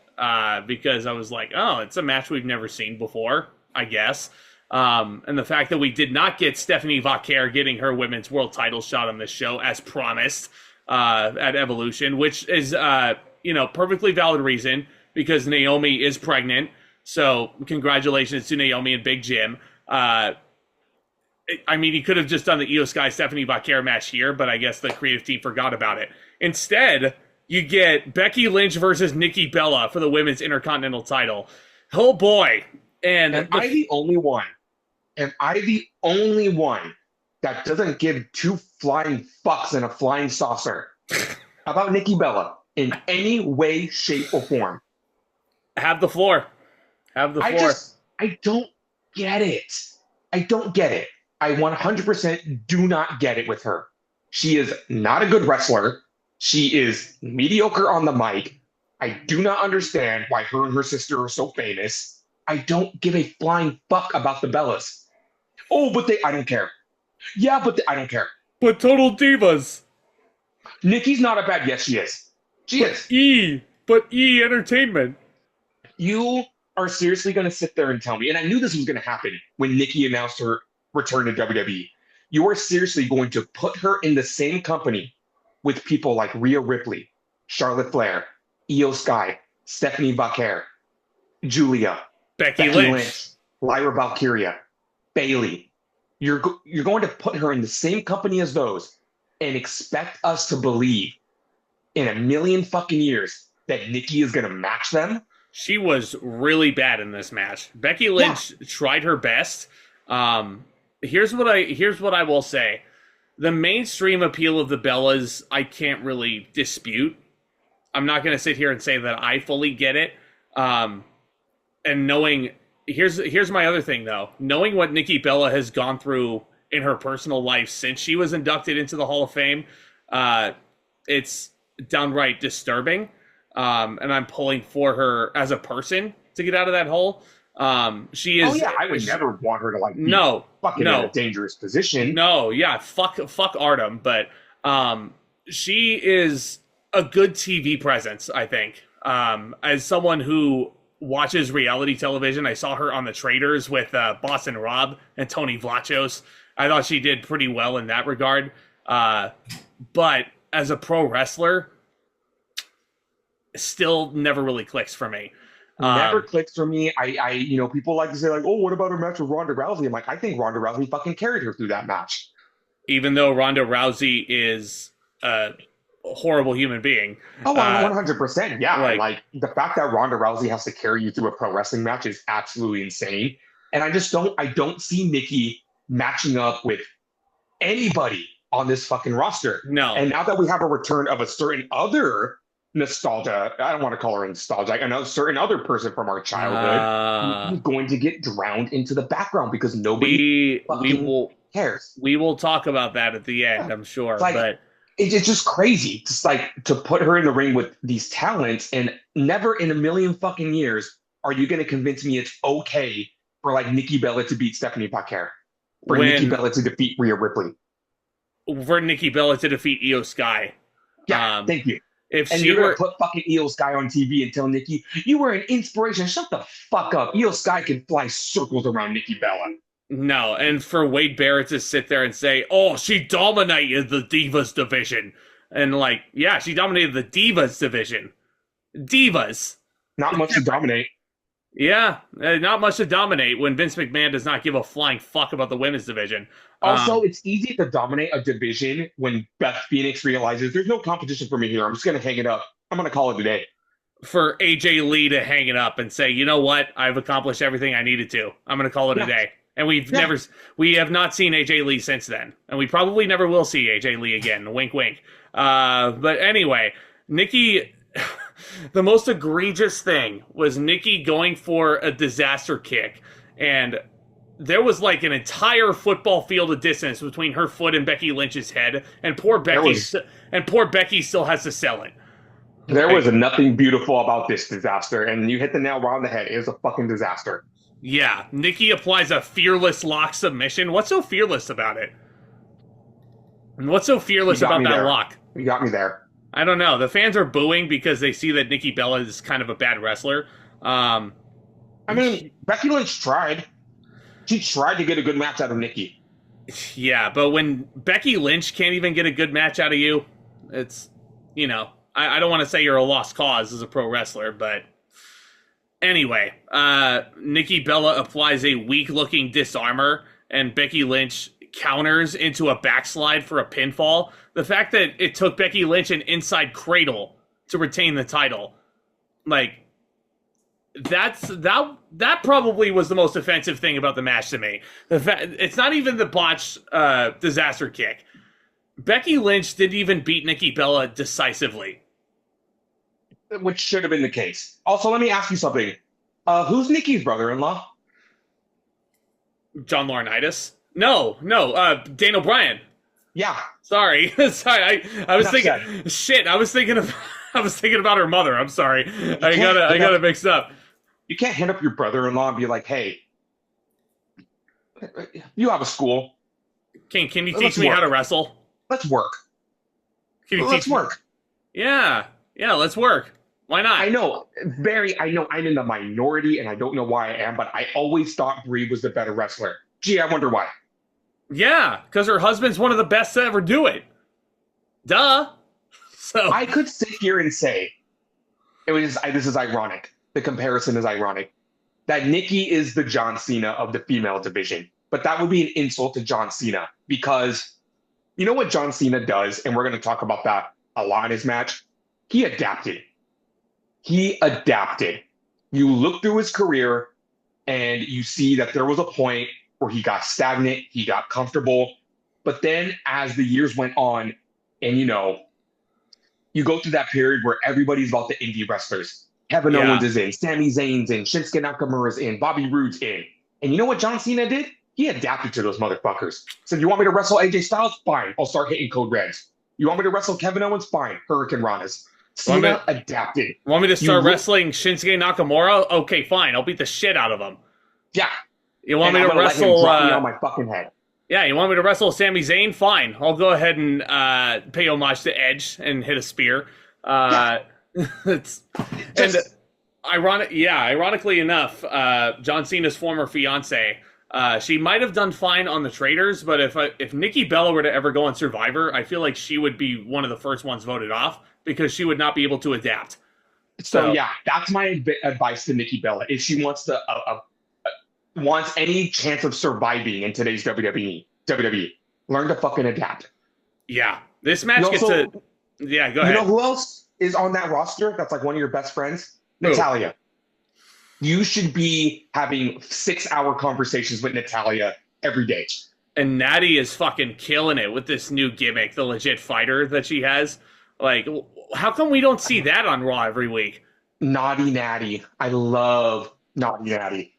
because I was like, oh, it's a match we've never seen before, I guess. And the fact that we did not get Stephanie Vaquer getting her women's world title shot on this show as promised at Evolution, which is, perfectly valid reason because Naomi is pregnant. So congratulations to Naomi and Big Jim. I mean, he could have just done the Io Sky Stephanie Vaquer match here, but I guess the creative team forgot about it. Instead, you get Becky Lynch versus Nikki Bella for the women's Intercontinental title. Oh boy. And am I the only one that doesn't give two flying fucks in a flying saucer about Nikki Bella in any way, shape, or form? Have the floor. Have the floor. I don't get it. I don't get it. I 100% do not get it with her. She is not a good wrestler. She is mediocre on the mic. I do not understand why her and her sister are so famous. I don't give a flying fuck about the Bellas. Oh, but I don't care. Yeah, but I don't care. But Total Divas. Nikki's not a bad, yes, she is. She is. E Entertainment. You are seriously going to sit there and tell me, and I knew this was going to happen when Nikki announced her return to WWE. You are seriously going to put her in the same company with people like Rhea Ripley, Charlotte Flair, Io Sky, Stephanie Vaquer, Julia, Becky Lynch, Lyra Valkyria, Bailey. You're going to put her in the same company as those and expect us to believe in a million fucking years that Nikki is going to match them? She was really bad in this match. Becky Lynch tried her best. Here's what I will say. The mainstream appeal of the Bellas, I can't really dispute. I'm not going to sit here and say that I fully get it. And knowing, here's my other thing though. Knowing what Nikki Bella has gone through in her personal life since she was inducted into the Hall of Fame, it's downright disturbing. And I'm pulling for her as a person to get out of that hole. She is. Oh yeah, I would never want her to in a dangerous position. No, yeah, fuck Artem, but she is a good TV presence. I think as someone who watches reality television, I saw her on The Traitors with Boston Rob and Tony Vlachos. I thought she did pretty well in that regard. But as a pro wrestler, still never really clicks for me. Never clicks for me. I people like to say oh, what about her match with Ronda Rousey? I'm like, I think Ronda Rousey fucking carried her through that match. Even though Ronda Rousey is a horrible human being. Oh, 100%. Yeah. Like the fact that Ronda Rousey has to carry you through a pro wrestling match is absolutely insane. And I don't see Nikki matching up with anybody on this fucking roster. No. And now that we have a return of a certain other nostalgia, I don't want to call her nostalgia, a certain other person from our childhood, who's going to get drowned into the background because nobody cares. We will talk about that at the end, I'm sure. But it's just crazy, just to put her in the ring with these talents, and never in a million fucking years are you going to convince me it's okay for Nikki Bella to beat Stephanie Vaquer, for Nikki Bella to defeat Rhea Ripley, for Nikki Bella to defeat Io Sky. Yeah, thank you. If and you're going to put fucking Io Sky on TV and tell Nikki, you were an inspiration. Shut the fuck up. Io Sky can fly circles around Nikki Bella. No, and for Wade Barrett to sit there and say, oh, she dominated the Divas division. And she dominated the Divas division. Divas. Not much to dominate. Yeah, not much to dominate when Vince McMahon does not give a flying fuck about the women's division. Also, it's easy to dominate a division when Beth Phoenix realizes there's no competition for me here. I'm just going to hang it up. I'm going to call it a day. For AJ Lee to hang it up and say, you know what, I've accomplished everything I needed to. I'm going to call it a day. And we have not seen AJ Lee since then, and we probably never will see AJ Lee again. Wink, wink. But anyway, Nikki. The most egregious thing was Nikki going for a disaster kick, and there was like an entire football field of distance between her foot and Becky Lynch's head, and poor Becky still has to sell it. There was nothing beautiful about this disaster, and you hit the nail right on the head. It was a fucking disaster. Yeah, Nikki applies a fearless lock submission. What's so fearless about it? And what's so fearless about that lock? You got me there. I don't know. The fans are booing because they see that Nikki Bella is kind of a bad wrestler. I mean, Becky Lynch tried. She tried to get a good match out of Nikki. Yeah, but when Becky Lynch can't even get a good match out of you, it's, you know, I don't want to say you're a lost cause as a pro wrestler, but anyway, Nikki Bella applies a weak-looking disarmor, and Becky Lynch counters into a backslide for a pinfall. The fact that it took Becky Lynch an inside cradle to retain the title, like, that probably was the most offensive thing about the match to me. It's not even the botched disaster kick. Becky Lynch didn't even beat Nikki Bella decisively. Which should have been the case. Also, let me ask you something. Who's Nikki's brother-in-law? John Laurinaitis? No, Daniel Bryan. Yeah. Sorry. I was thinking shit, I was thinking about her mother. I'm sorry. I got it mixed up. You can't hit up your brother-in-law and be like, hey, you have a school. Can you teach me how to wrestle? Let's work. Let's work. Yeah, let's work. Why not? I know I'm in the minority, and I don't know why I am, but I always thought Brie was the better wrestler. Gee, I wonder why. Yeah, because her husband's one of the best to ever do it. Duh. So I could sit here and say, this is ironic. The comparison is ironic. That Nikki is the John Cena of the female division. But that would be an insult to John Cena, because you know what John Cena does, and we're going to talk about that a lot in his match? He adapted. You look through his career, and you see that there was a point where he got stagnant, he got comfortable. But then as the years went on, and you go through that period where everybody's about the indie wrestlers. Kevin Owens is in, Sami Zayn's in, Shinsuke Nakamura's in, Bobby Roode's in. And you know what John Cena did? He adapted to those motherfuckers. Said, you want me to wrestle AJ Styles? Fine, I'll start hitting code reds. You want me to wrestle Kevin Owens? Fine, Hurricane Ranas. Cena adapted. Want me to start wrestling Shinsuke Nakamura? Okay, fine, I'll beat the shit out of him. Yeah. You want me to wrestle? Let him drop me on my fucking head. Yeah, you want me to wrestle Sami Zayn? Fine, I'll go ahead and pay homage to Edge and hit a spear. Ironically enough, John Cena's former fiance, she might have done fine on the Traders, but if Nikki Bella were to ever go on Survivor, I feel like she would be one of the first ones voted off because she would not be able to adapt. So yeah, that's my advice to Nikki Bella. If she wants any chance of surviving in today's WWE, learn to fucking adapt. Yeah, this match go ahead. You know who else is on that roster that's like one of your best friends? Natalya. You should be having 6-hour conversations with Natalya every day. And Natty is fucking killing it with this new gimmick, the legit fighter that she has. Like, how come we don't see that on Raw every week? Naughty Natty. I love Naughty Natty.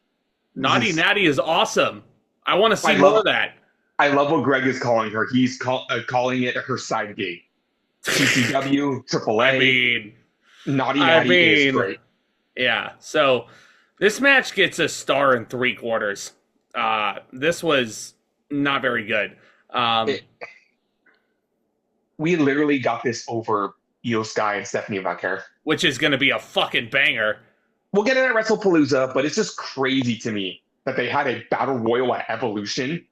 Naughty Natty is awesome. I want to see more of that. I love what Greg is calling her. He's calling it her side gig. TCW, AAA. Naughty Natty is great. Yeah, so this match gets a 1 3/4. This was not very good. We literally got this over Io Sky and Stephanie Vaquer. Which is going to be a fucking banger. We'll get it at WrestlePalooza, but it's just crazy to me that they had a Battle Royal at Evolution,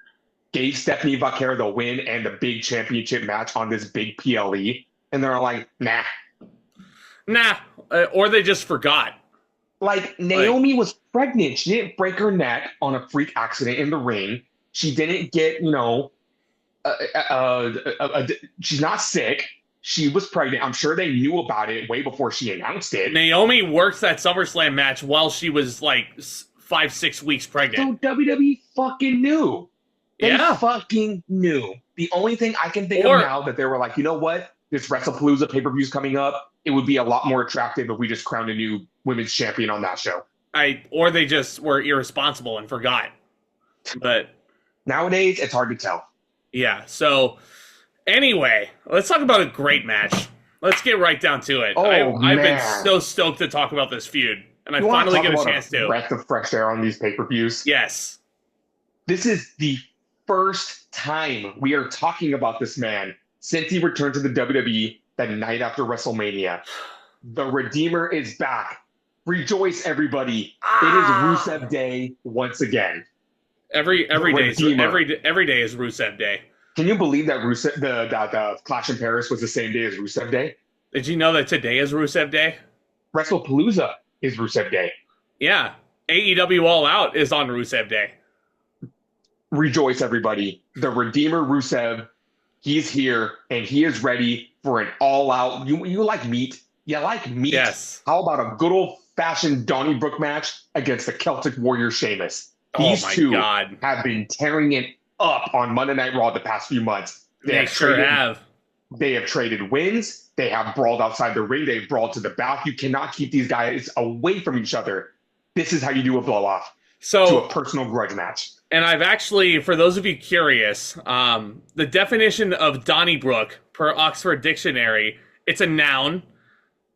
gave Stephanie Vaquer the win and the big championship match on this big PLE, and they're like, nah. Or they just forgot. Like, Naomi was pregnant. She didn't break her neck on a freak accident in the ring. She didn't get, she's not sick. She was pregnant. I'm sure they knew about it way before she announced it. Naomi worked that SummerSlam match while she was like 5-6 weeks pregnant. So WWE fucking knew. They fucking knew. The only thing I can think of now that they were like, you know what? This WrestlePalooza pay-per-view's coming up. It would be a lot more attractive if we just crowned a new women's champion on that show. Or they just were irresponsible and forgot. But nowadays, it's hard to tell. Yeah, so anyway, let's talk about a great match. Let's get right down to it. I've been so stoked to talk about this feud, and I finally get a chance to. Breath of fresh air on these pay-per-views. Yes. This is the first time we are talking about this man since he returned to the WWE the night after WrestleMania. The Redeemer is back. Rejoice, everybody. It is Rusev Day once again. Every day is Rusev Day. Can you believe that the Clash in Paris was the same day as Rusev Day? Did you know that today is Rusev Day? WrestlePalooza is Rusev Day. Yeah. AEW All Out is on Rusev Day. Rejoice, everybody. The Redeemer Rusev, he's here, and he is ready for an all-out... You like meat? You like meat? Yes. How about a good old-fashioned Donnybrook match against the Celtic Warrior Sheamus? These two have been tearing it up on Monday Night Raw the past few months. They sure have. They have traded wins. They have brawled outside the ring. They've brawled to the back. You cannot keep these guys away from each other. This is how you do a blow-off to a personal grudge match. And I've actually, for those of you curious, the definition of Donnybrook per Oxford Dictionary, it's a noun,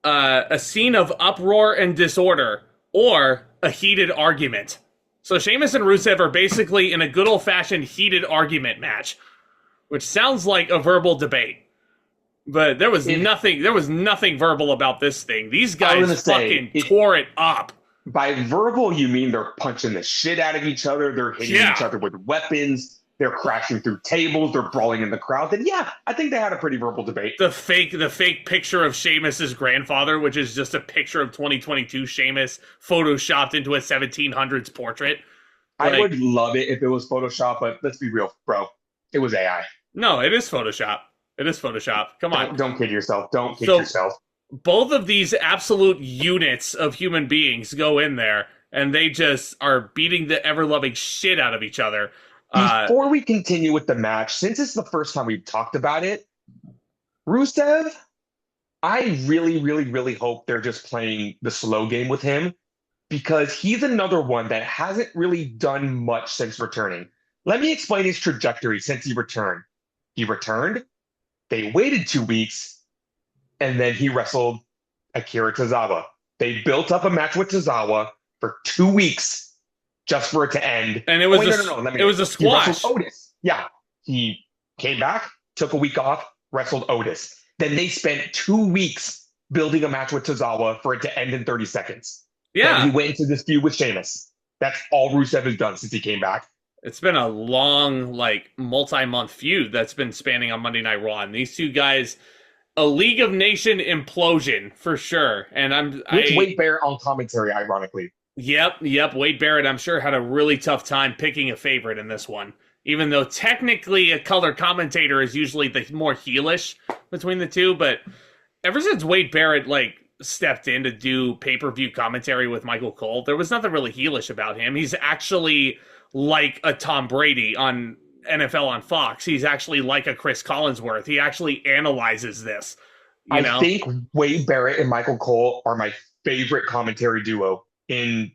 a scene of uproar and disorder, or a heated argument. So Sheamus and Rusev are basically in a good old-fashioned heated argument match, which sounds like a verbal debate. But there was nothing verbal about this thing. These guys tore it up. By verbal, you mean they're punching the shit out of each other. They're hitting each other with weapons. They're crashing through tables. They're brawling in the crowd. And yeah, I think they had a pretty verbal debate. The fake picture of Sheamus's grandfather, which is just a picture of 2022 Sheamus photoshopped into a 1700s portrait. I would love it if it was Photoshop, but let's be real, bro. It was AI. No, it is Photoshop. It is Photoshop. Come on. Don't kid yourself. Don't kid yourself. Both of these absolute units of human beings go in there, and they just are beating the ever-loving shit out of each other. Before we continue with the match, since it's the first time we've talked about it, Rusev, I really, really, really hope they're just playing the slow game with him, because he's another one that hasn't really done much since returning. Let me explain his trajectory since he returned. He returned, they waited 2 weeks, and then he wrestled Akira Tozawa. They built up a match with Tozawa for 2 weeks just for it to end. And it was it was a squash. He wrestled Otis. Yeah. He came back, took a week off, wrestled Otis. Then they spent 2 weeks building a match with Tozawa for it to end in 30 seconds. Yeah. Then he went into this feud with Sheamus. That's all Rusev has done since he came back. It's been a long, multi-month feud that's been spanning on Monday Night Raw. And these two guys, a League of Nation implosion for sure. And Wade Barrett on commentary, ironically. Yep. Wade Barrett, I'm sure, had a really tough time picking a favorite in this one. Even though technically a color commentator is usually the more heelish between the two. But ever since Wade Barrett, stepped in to do pay-per-view commentary with Michael Cole, there was nothing really heelish about him. He's actually like a Tom Brady on NFL on Fox. He's actually like a Chris Collinsworth. He actually analyzes this. I think Wade Barrett and Michael Cole are my favorite commentary duo in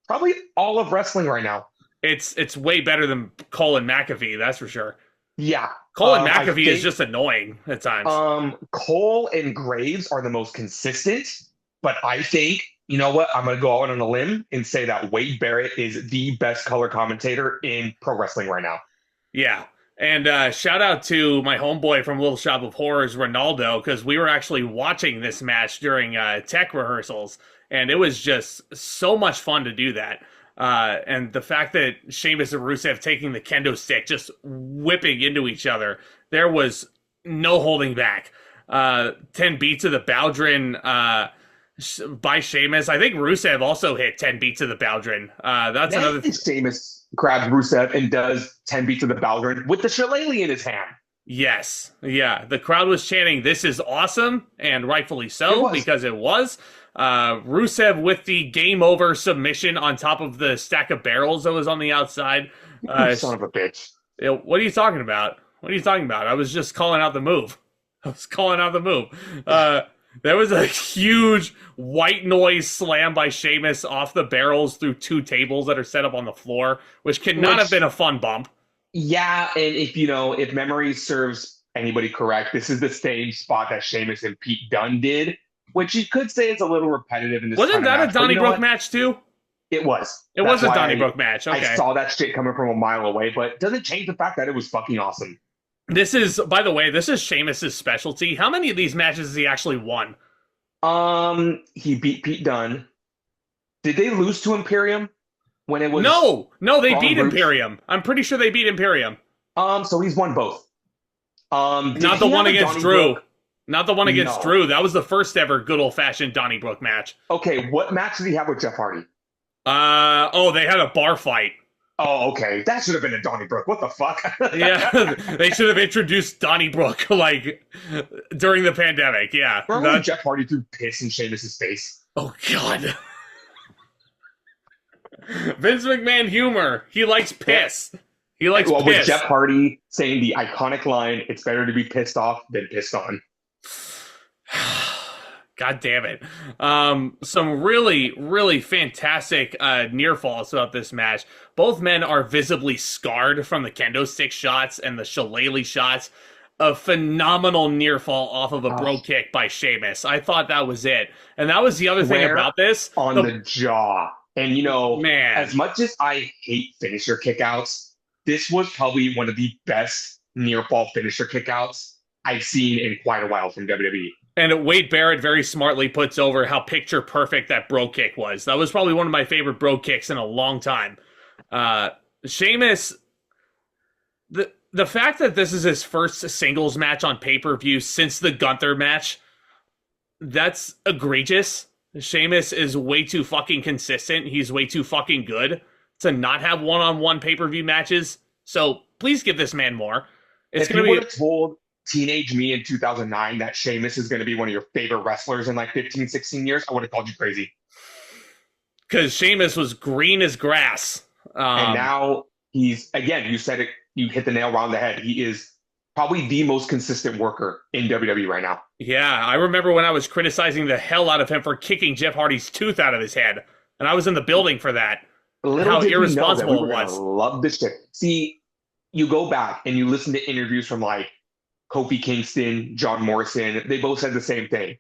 probably all of wrestling right now. It's way better than Cole and McAfee, that's for sure. Yeah. Cole and McAfee is just annoying at times. Cole and Graves are the most consistent, but I think, you know what? I'm going to go out on a limb and say that Wade Barrett is the best color commentator in pro wrestling right now. Yeah. And shout out to my homeboy from Little Shop of Horrors, Ronaldo, because we were actually watching this match during tech rehearsals, and it was just so much fun to do that. And the fact that Sheamus and Rusev taking the kendo stick, just whipping into each other, there was no holding back. 10 beats of the Bowdrin by Sheamus. I think Rusev also hit 10 beats of the Baldwin. That's Then another. Sheamus grabs Rusev and does 10 beats of the Baldwin with the shillelagh in his hand. Yes. Yeah. The crowd was chanting, "This is awesome," and rightfully It so, was. because it was. Rusev with the game over submission on top of the stack of barrels that was on the outside. You son of a bitch. What are you talking about? What are you talking about? I was just calling out the move. There was a huge white noise slam by Sheamus off the barrels through two tables that are set up on the floor, which cannot have been a fun bump. Yeah, and if memory serves anybody correct, this is the same spot that Sheamus and Pete Dunne did, which you could say is a little repetitive in this. Wasn't that match, a Donnybrook match too? It was. It was a Donnybrook match. Okay. I saw that shit coming from a mile away, but it doesn't change the fact that it was fucking awesome. This is, by the way, this is Sheamus's specialty. How many of these matches has he actually won? He beat Pete Dunne. Did they lose to Imperium when it was? No, they Wrong beat groups? Imperium. I'm pretty sure they beat Imperium. So he's won both. Not the one against Drew. Not the one against No. Drew. That was the first ever good old fashioned Donnybrook match. Okay, what match did he have with Jeff Hardy? They had a bar fight. Oh, okay. That should have been a Donnybrook. What the fuck? Yeah, they should have introduced Donnybrook like during the pandemic. Yeah. Remember when Jeff Hardy threw piss in Sheamus' face? Oh God. Vince McMahon humor. He likes piss. He likes With piss. Jeff Hardy saying the iconic line, "It's better to be pissed off than pissed on." God damn it. Some really, really fantastic near falls throughout this match. Both men are visibly scarred from the kendo stick shots and the shillelagh shots. A phenomenal near fall off of a bro kick by Sheamus. I thought that was it. And that was the other thing about this. On the jaw. And Man. as much as I hate finisher kickouts, this was probably one of the best near fall finisher kickouts I've seen in quite a while from WWE. And Wade Barrett very smartly puts over how picture perfect that bro kick was. That was probably one of my favorite bro kicks in a long time. Sheamus, the fact that this is his first singles match on pay-per-view since the Gunther match, that's egregious. Sheamus is way too fucking consistent. He's way too fucking good to not have one-on-one pay-per-view matches. So please give this man more. If you would have told teenage me in 2009 that Sheamus is going to be one of your favorite wrestlers in like 15, 16 years, I would have called you crazy. Because Sheamus was green as grass. And now he's, again, you said it, you hit the nail on the head. He is probably the most consistent worker in WWE right now. Yeah, I remember when I was criticizing the hell out of him for kicking Jeff Hardy's tooth out of his head. And I was in the building for that. How irresponsible it was. Love this shit. See, you go back and you listen to interviews from like Kofi Kingston, John Morrison. They both said the same thing.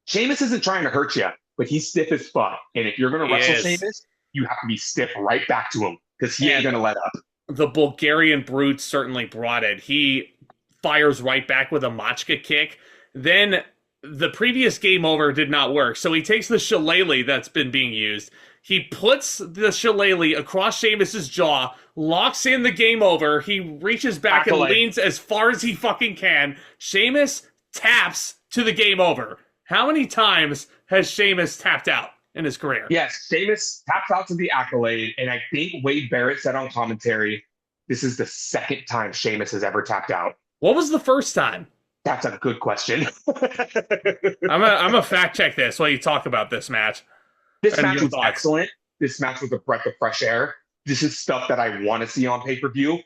Sheamus isn't trying to hurt you, but he's stiff as fuck. And if you're going to wrestle Sheamus, you have to be stiff right back to him because he ain't going to let up. The Bulgarian Brute certainly brought it. He fires right back with a Machka kick. Then the previous game over did not work. So he takes the shillelagh that's been being used. He puts the shillelagh across Sheamus's jaw, locks in the game over. He reaches back and leans as far as he fucking can. Sheamus taps to the game over. How many times has Sheamus tapped out in his career? Yes, Sheamus taps out to the accolade, and I think Wade Barrett said on commentary, this is the second time Sheamus has ever tapped out. What was the first time? That's a good question. I'm gonna fact check this while you talk about this match. This match was excellent. This match was a breath of fresh air. This is stuff that I want to see on pay-per-view.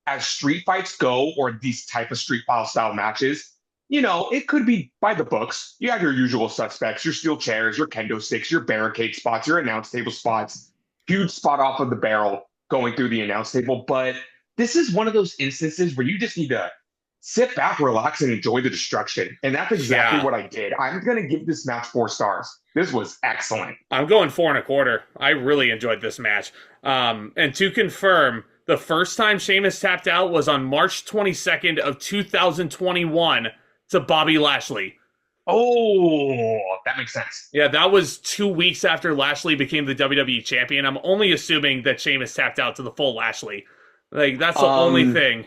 As street fights go, or these type of street file style matches, it could be by the books. You have your usual suspects, your steel chairs, your kendo sticks, your barricade spots, your announce table spots, huge spot off of the barrel going through the announce table. But this is one of those instances where you just need to sit back, relax, and enjoy the destruction. And that's exactly what I did. I'm going to give this match 4 stars. This was excellent. I'm going 4.25. I really enjoyed this match. And to confirm, the first time Sheamus tapped out was on March 22nd of 2021 to Bobby Lashley. Oh, that makes sense. Yeah, that was 2 weeks after Lashley became the WWE champion. I'm only assuming that Sheamus tapped out to the full Lashley. Like, that's the only thing.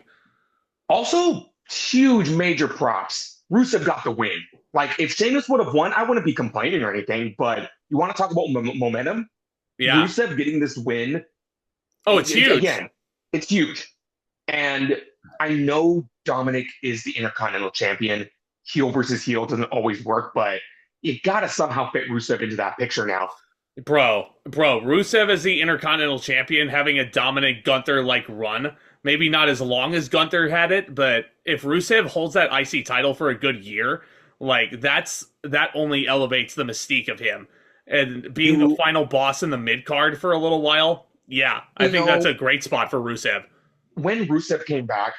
Also, huge major props Rusev got the win. Like, if Sheamus would have won, I wouldn't be complaining or anything. But you want to talk about momentum? Yeah. Rusev getting this win. Oh, it's huge. Again, it's huge. And I know Dominic is the Intercontinental Champion. Heel versus heel doesn't always work, but you gotta somehow fit Rusev into that picture now. Bro, Rusev as the Intercontinental Champion having a Dominic Gunther-like run. Maybe not as long as Gunther had it, but if Rusev holds that IC title for a good year, like that only elevates the mystique of him. And being the final boss in the mid-card for a little while, yeah, I think that's a great spot for Rusev. When Rusev came back,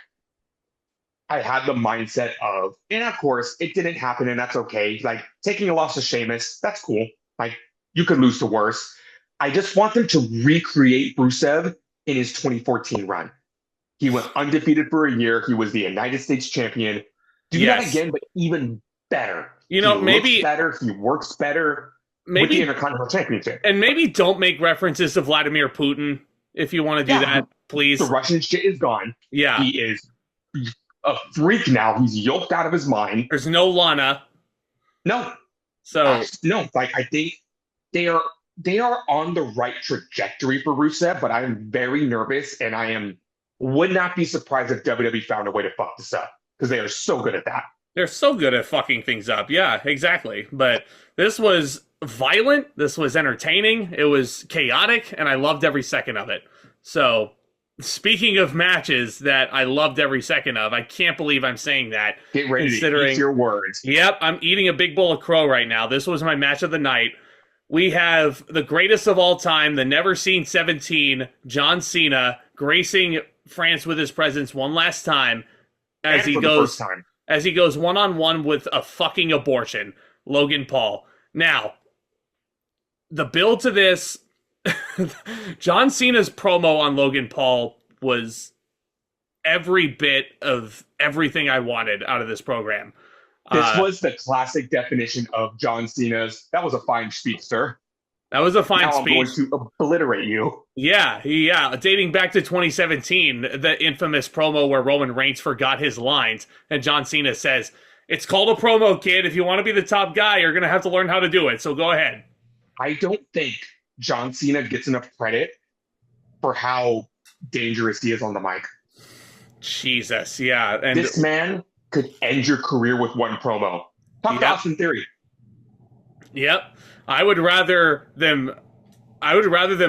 I had the mindset of, and of course, it didn't happen, and that's okay. Like, taking a loss to Sheamus, that's cool. Like, you could lose to worse. I just want them to recreate Rusev in his 2014 run. He went undefeated for a year. He was the United States champion. Do that again, but even better. You know, maybe looks better. He works better. With the Intercontinental Championship. And maybe don't make references to Vladimir Putin if you want to do that, please. The Russian shit is gone. Yeah. He is a freak now. He's yoked out of his mind. There's no Lana. No. So no, like, I think they are on the right trajectory for Rusev, but I'm very nervous, and would not be surprised if WWE found a way to fuck this up, because they are so good at that. They're so good at fucking things up. Yeah, exactly. But this was violent. This was entertaining. It was chaotic, and I loved every second of it. So, speaking of matches that I loved every second of, I can't believe I'm saying that. Get ready to eat your words. Yep, I'm eating a big bowl of crow right now. This was my match of the night. We have the greatest of all time, the never-seen 17, John Cena, gracing France with his presence one last time as he goes one-on-one with a fucking abortion, Logan Paul. Now, the build to this, John Cena's promo on Logan Paul was every bit of everything I wanted out of this program. This was the classic definition of John Cena's, that was a fine speech, sir. That was a fine speech. I'm going to obliterate you. Yeah. Dating back to 2017, the infamous promo where Roman Reigns forgot his lines, and John Cena says, "It's called a promo, kid. If you want to be the top guy, you're going to have to learn how to do it, so go ahead." I don't think John Cena gets enough credit for how dangerous he is on the mic. Jesus, yeah. And this man could end your career with one promo. Talk to Austin Theory. Yep. I would rather them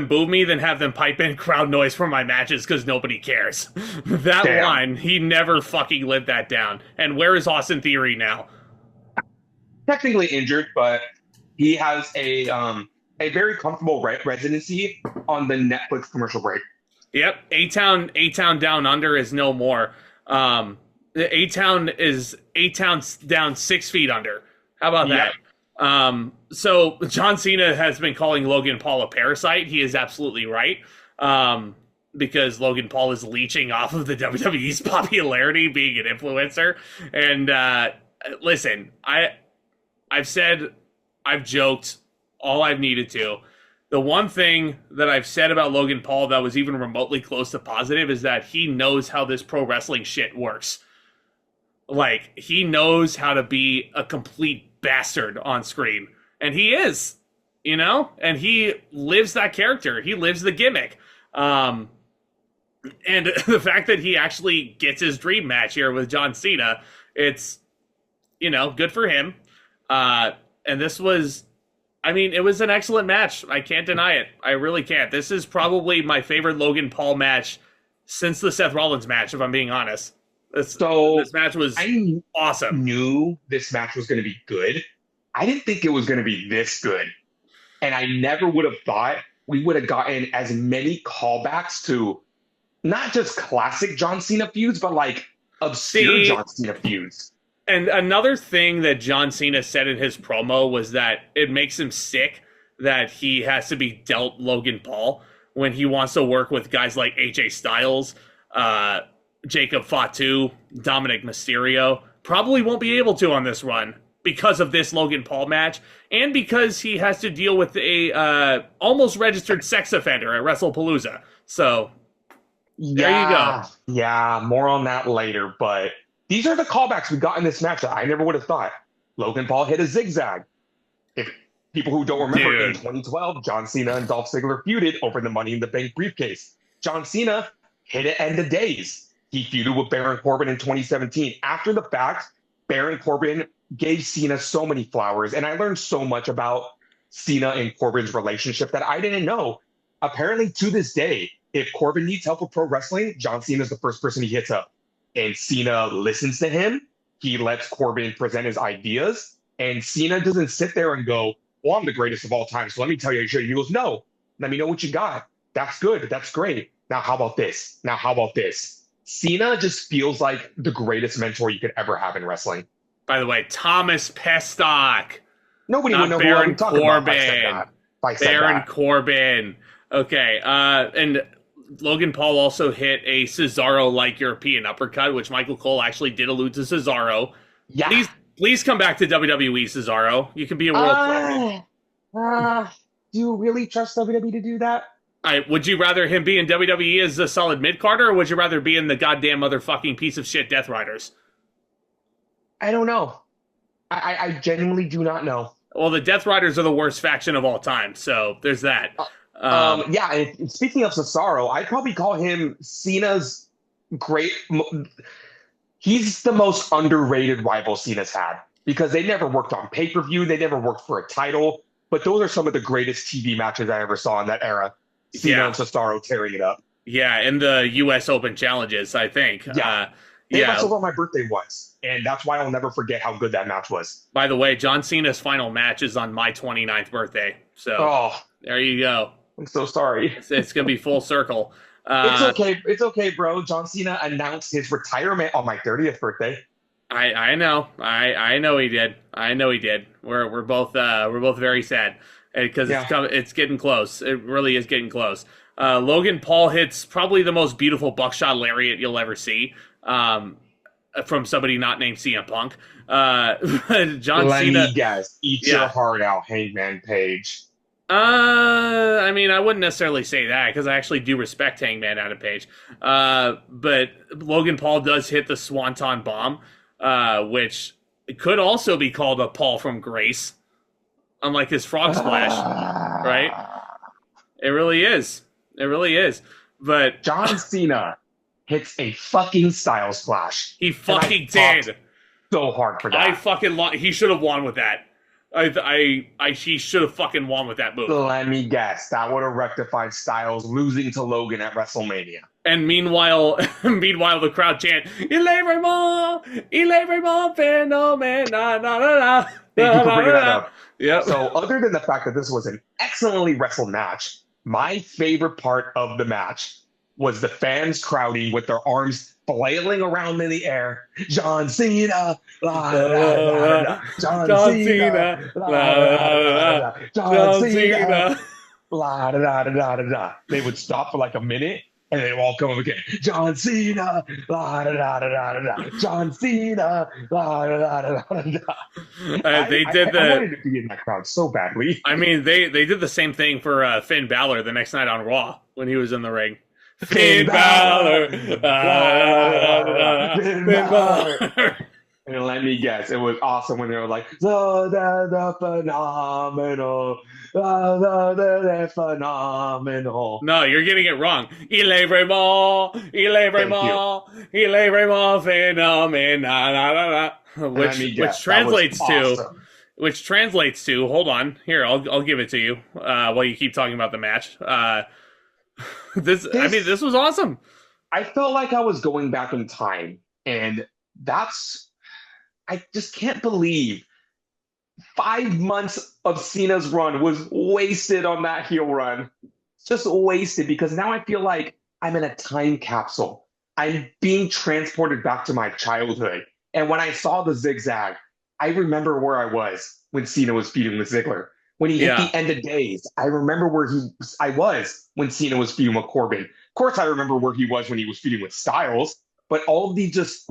boo me than have them pipe in crowd noise for my matches because nobody cares. That line, he never fucking lived that down. And where is Austin Theory now? Technically injured, but he has a very comfortable residency on the Netflix commercial break. Yep, A-Town Down Under is no more. A-Town down 6 feet under. How about that? So John Cena has been calling Logan Paul a parasite. He is absolutely right. Because Logan Paul is leeching off of the WWE's popularity being an influencer. And listen, I've joked all I've needed to. The one thing that I've said about Logan Paul that was even remotely close to positive is that he knows how this pro wrestling shit works. Like, he knows how to be a complete bastard on screen. And he is, and he lives that character. He lives the gimmick. And the fact that he actually gets his dream match here with John Cena, it's, good for him. And this was, it was an excellent match. I can't deny it. I really can't. This is probably my favorite Logan Paul match since the Seth Rollins match, if I'm being honest. This match was awesome. I knew this match was going to be good. I didn't think it was going to be this good. And I never would have thought we would have gotten as many callbacks to not just classic John Cena feuds, but like obscure John Cena feuds. And another thing that John Cena said in his promo was that it makes him sick that he has to be dealt Logan Paul when he wants to work with guys like AJ Styles, Jacob Fatu, Dominic Mysterio. Probably won't be able to on this run because of this Logan Paul match, and because he has to deal with a almost registered sex offender at WrestlePalooza. So there you go. Yeah, more on that later, but These are the callbacks we got in this match that I never would have thought. Logan Paul hit a zigzag. If people who don't remember, in 2012, John Cena and Dolph Ziggler feuded over the Money in the Bank briefcase. John Cena hit it end of days. He feuded with Baron Corbin in 2017. After the fact, Baron Corbin gave Cena so many flowers, and I learned so much about Cena and Corbin's relationship that I didn't know. Apparently, to this day, if Corbin needs help with pro wrestling, John Cena is the first person he hits up. And Cena listens to him. He lets Corbin present his ideas. And Cena doesn't sit there and go, well, I'm the greatest of all time, so let me tell you. He goes, no, let me know what you got. That's good. That's great. Now, how about this? Now, how about this? Cena just feels like the greatest mentor you could ever have in wrestling. By the way, Thomas Pestock. Nobody would know Baron who I'm talking Corbin. about. If I said Baron that. Corbin. Okay. And Logan Paul also hit a Cesaro-like European uppercut, which Michael Cole actually did allude to Cesaro. Yeah. Please come back to WWE, Cesaro. You can be a world champion. Do you really trust WWE to do that? Would you rather him be in WWE as a solid mid-carder, or would you rather be in the goddamn motherfucking piece of shit Death Riders? I don't know. I genuinely do not know. Well, the Death Riders are the worst faction of all time, so there's that. Yeah, and speaking of Cesaro, I'd probably call him Cena's great... He's the most underrated rival Cena's had, because they never worked on pay-per-view, they never worked for a title, but those are some of the greatest TV matches I ever saw in that era. Cena and Cesaro tearing it up. Yeah, in the U.S. Open challenges, I think. Yeah. They wrestled on my birthday once, and that's why I'll never forget how good that match was. By the way, John Cena's final match is on my 29th birthday, so there you go. I'm so sorry. It's going to be full circle. It's okay. It's okay, bro. John Cena announced his retirement on my 30th birthday. I know. I know he did. I know he did. We're both very sad because it's getting close. It really is getting close. Logan Paul hits probably the most beautiful buckshot lariat you'll ever see from somebody not named CM Punk. John Cena. Me guess. Eat your heart out, Hangman Page. I mean, I wouldn't necessarily say that because I actually do respect Hangman Adam Page. But Logan Paul does hit the Swanton Bomb, which could also be called a Paul from Grace, unlike his frog splash, right? It really is. It really is. But John Cena hits a fucking style splash. He fucking did. So hard for that. He should have won with that. He should have fucking won with that move. Let me guess. That would have rectified Styles losing to Logan at WrestleMania. And meanwhile, the crowd chant, "Il est vraiment phénoménal." Thank you for bringing that up. Yep. So, other than the fact that this was an excellently wrestled match, my favorite part of the match was the fans crowding with their arms flailing around in the air. John Cena, la, la, la, la, John Cena, la, la, la, John Cena, la, da, da, da, da, da. They would stop for like a minute, and they would all come up again. John Cena, la, da, da, da, da, da. John Cena, la, da, da, da, da, da. I wanted to be in that crowd so badly. I mean, they did the same thing for Finn Balor the next night on Raw when he was in the ring. Finn Balor. Finn Balor. And let me guess, it was awesome when they were like, the phenomenal, the phenomenal. No, you're getting it wrong. Il est vraiment phénoménal. Which translates to, hold on, here, I'll give it to you while you keep talking about the match. This was awesome. I felt like I was going back in time, and I just can't believe 5 months of Cena's run was wasted on that heel run. Just wasted, because now I feel like I'm in a time capsule. I'm being transported back to my childhood. And when I saw the zigzag, I remember where I was when Cena was feuding with Ziggler. When he hit the end of days, I remember where I was when Cena was feuding with Corbin. Of course, I remember where he was when he was feuding with Styles. But all of these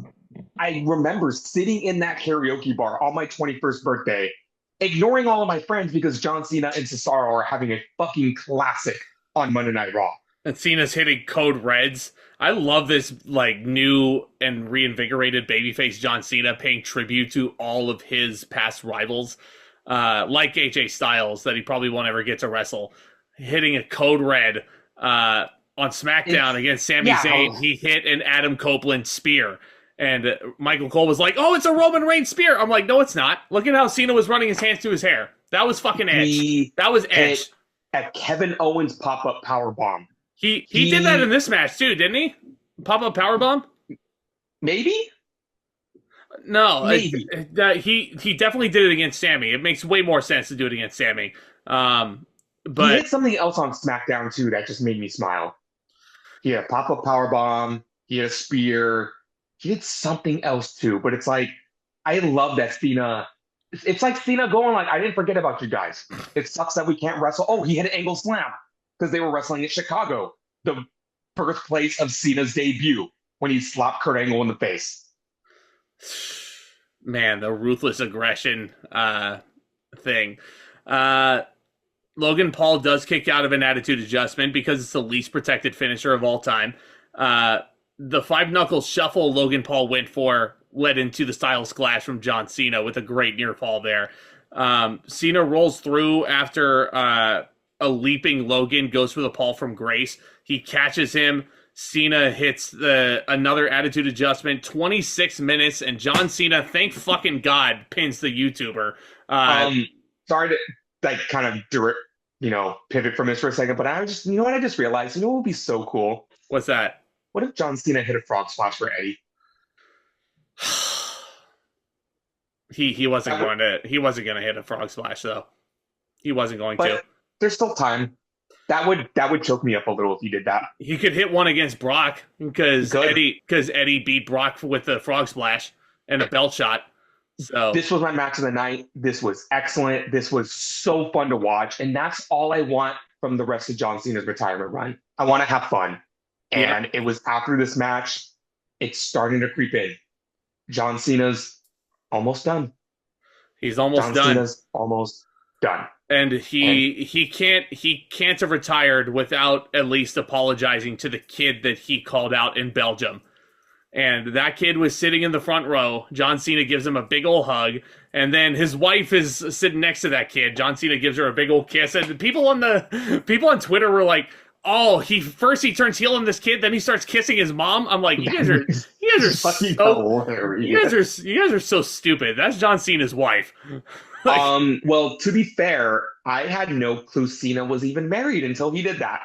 I remember sitting in that karaoke bar on my 21st birthday, ignoring all of my friends because John Cena and Cesaro are having a fucking classic on Monday Night Raw. And Cena's hitting code reds. I love this like new and reinvigorated babyface John Cena paying tribute to all of his past rivals, like AJ Styles that he probably won't ever get to wrestle. Hitting a code red on SmackDown against Sami Zayn. He hit an Adam Copeland spear. And Michael Cole was like, "Oh, it's a Roman Reigns spear." I'm like, "No, it's not. Look at how Cena was running his hands to his hair. That was fucking edge. That was edge." At Kevin Owens pop-up powerbomb. He did that in this match too, didn't he? Pop-up powerbomb? Maybe? No. Maybe. He definitely did it against Sami. It makes way more sense to do it against Sami. But he hit something else on SmackDown too that just made me smile. He had a pop-up powerbomb. He had a spear. He did something else too. But it's like, I love that Cena... It's like Cena going like, "I didn't forget about you guys. It sucks that we can't wrestle." Oh, he had an angle slam because they were wrestling at Chicago, the birthplace of Cena's debut, when he slapped Kurt Angle in the face. Man, the ruthless aggression thing. Logan Paul does kick out of an attitude adjustment because it's the least protected finisher of all time. The five knuckle shuffle Logan Paul went for led into the Styles Clash from John Cena with a great near fall there. Cena rolls through after a leaping Logan goes for the Paul from Grace. He catches him. Cena hits another attitude adjustment. 26 minutes, and John Cena, thank fucking God, pins the YouTuber. Sorry to like kind of pivot from this for a second, but I just what I just realized? What would be so cool? What's that? What if John Cena hit a frog splash for Eddie? He wasn't going to hit a frog splash though. He wasn't going to. There's still time. That would choke me up a little if he did that. He could hit one against Brock because Eddie beat Brock with the frog splash and a belt shot. So this was my match of the night. This was excellent. This was so fun to watch, and that's all I want from the rest of John Cena's retirement run. I want to have fun. And It was after this match, it's starting to creep in. John Cena's almost done. He's almost done. John Cena's almost done. And he can't have retired without at least apologizing to the kid that he called out in Belgium. And that kid was sitting in the front row. John Cena gives him a big old hug. And then his wife is sitting next to that kid. John Cena gives her a big old kiss. And people on Twitter were like, "Oh, he turns heel on this kid, then he starts kissing his mom." I'm like, you guys are so stupid. That's John Cena's wife. Well, to be fair, I had no clue Cena was even married until he did that.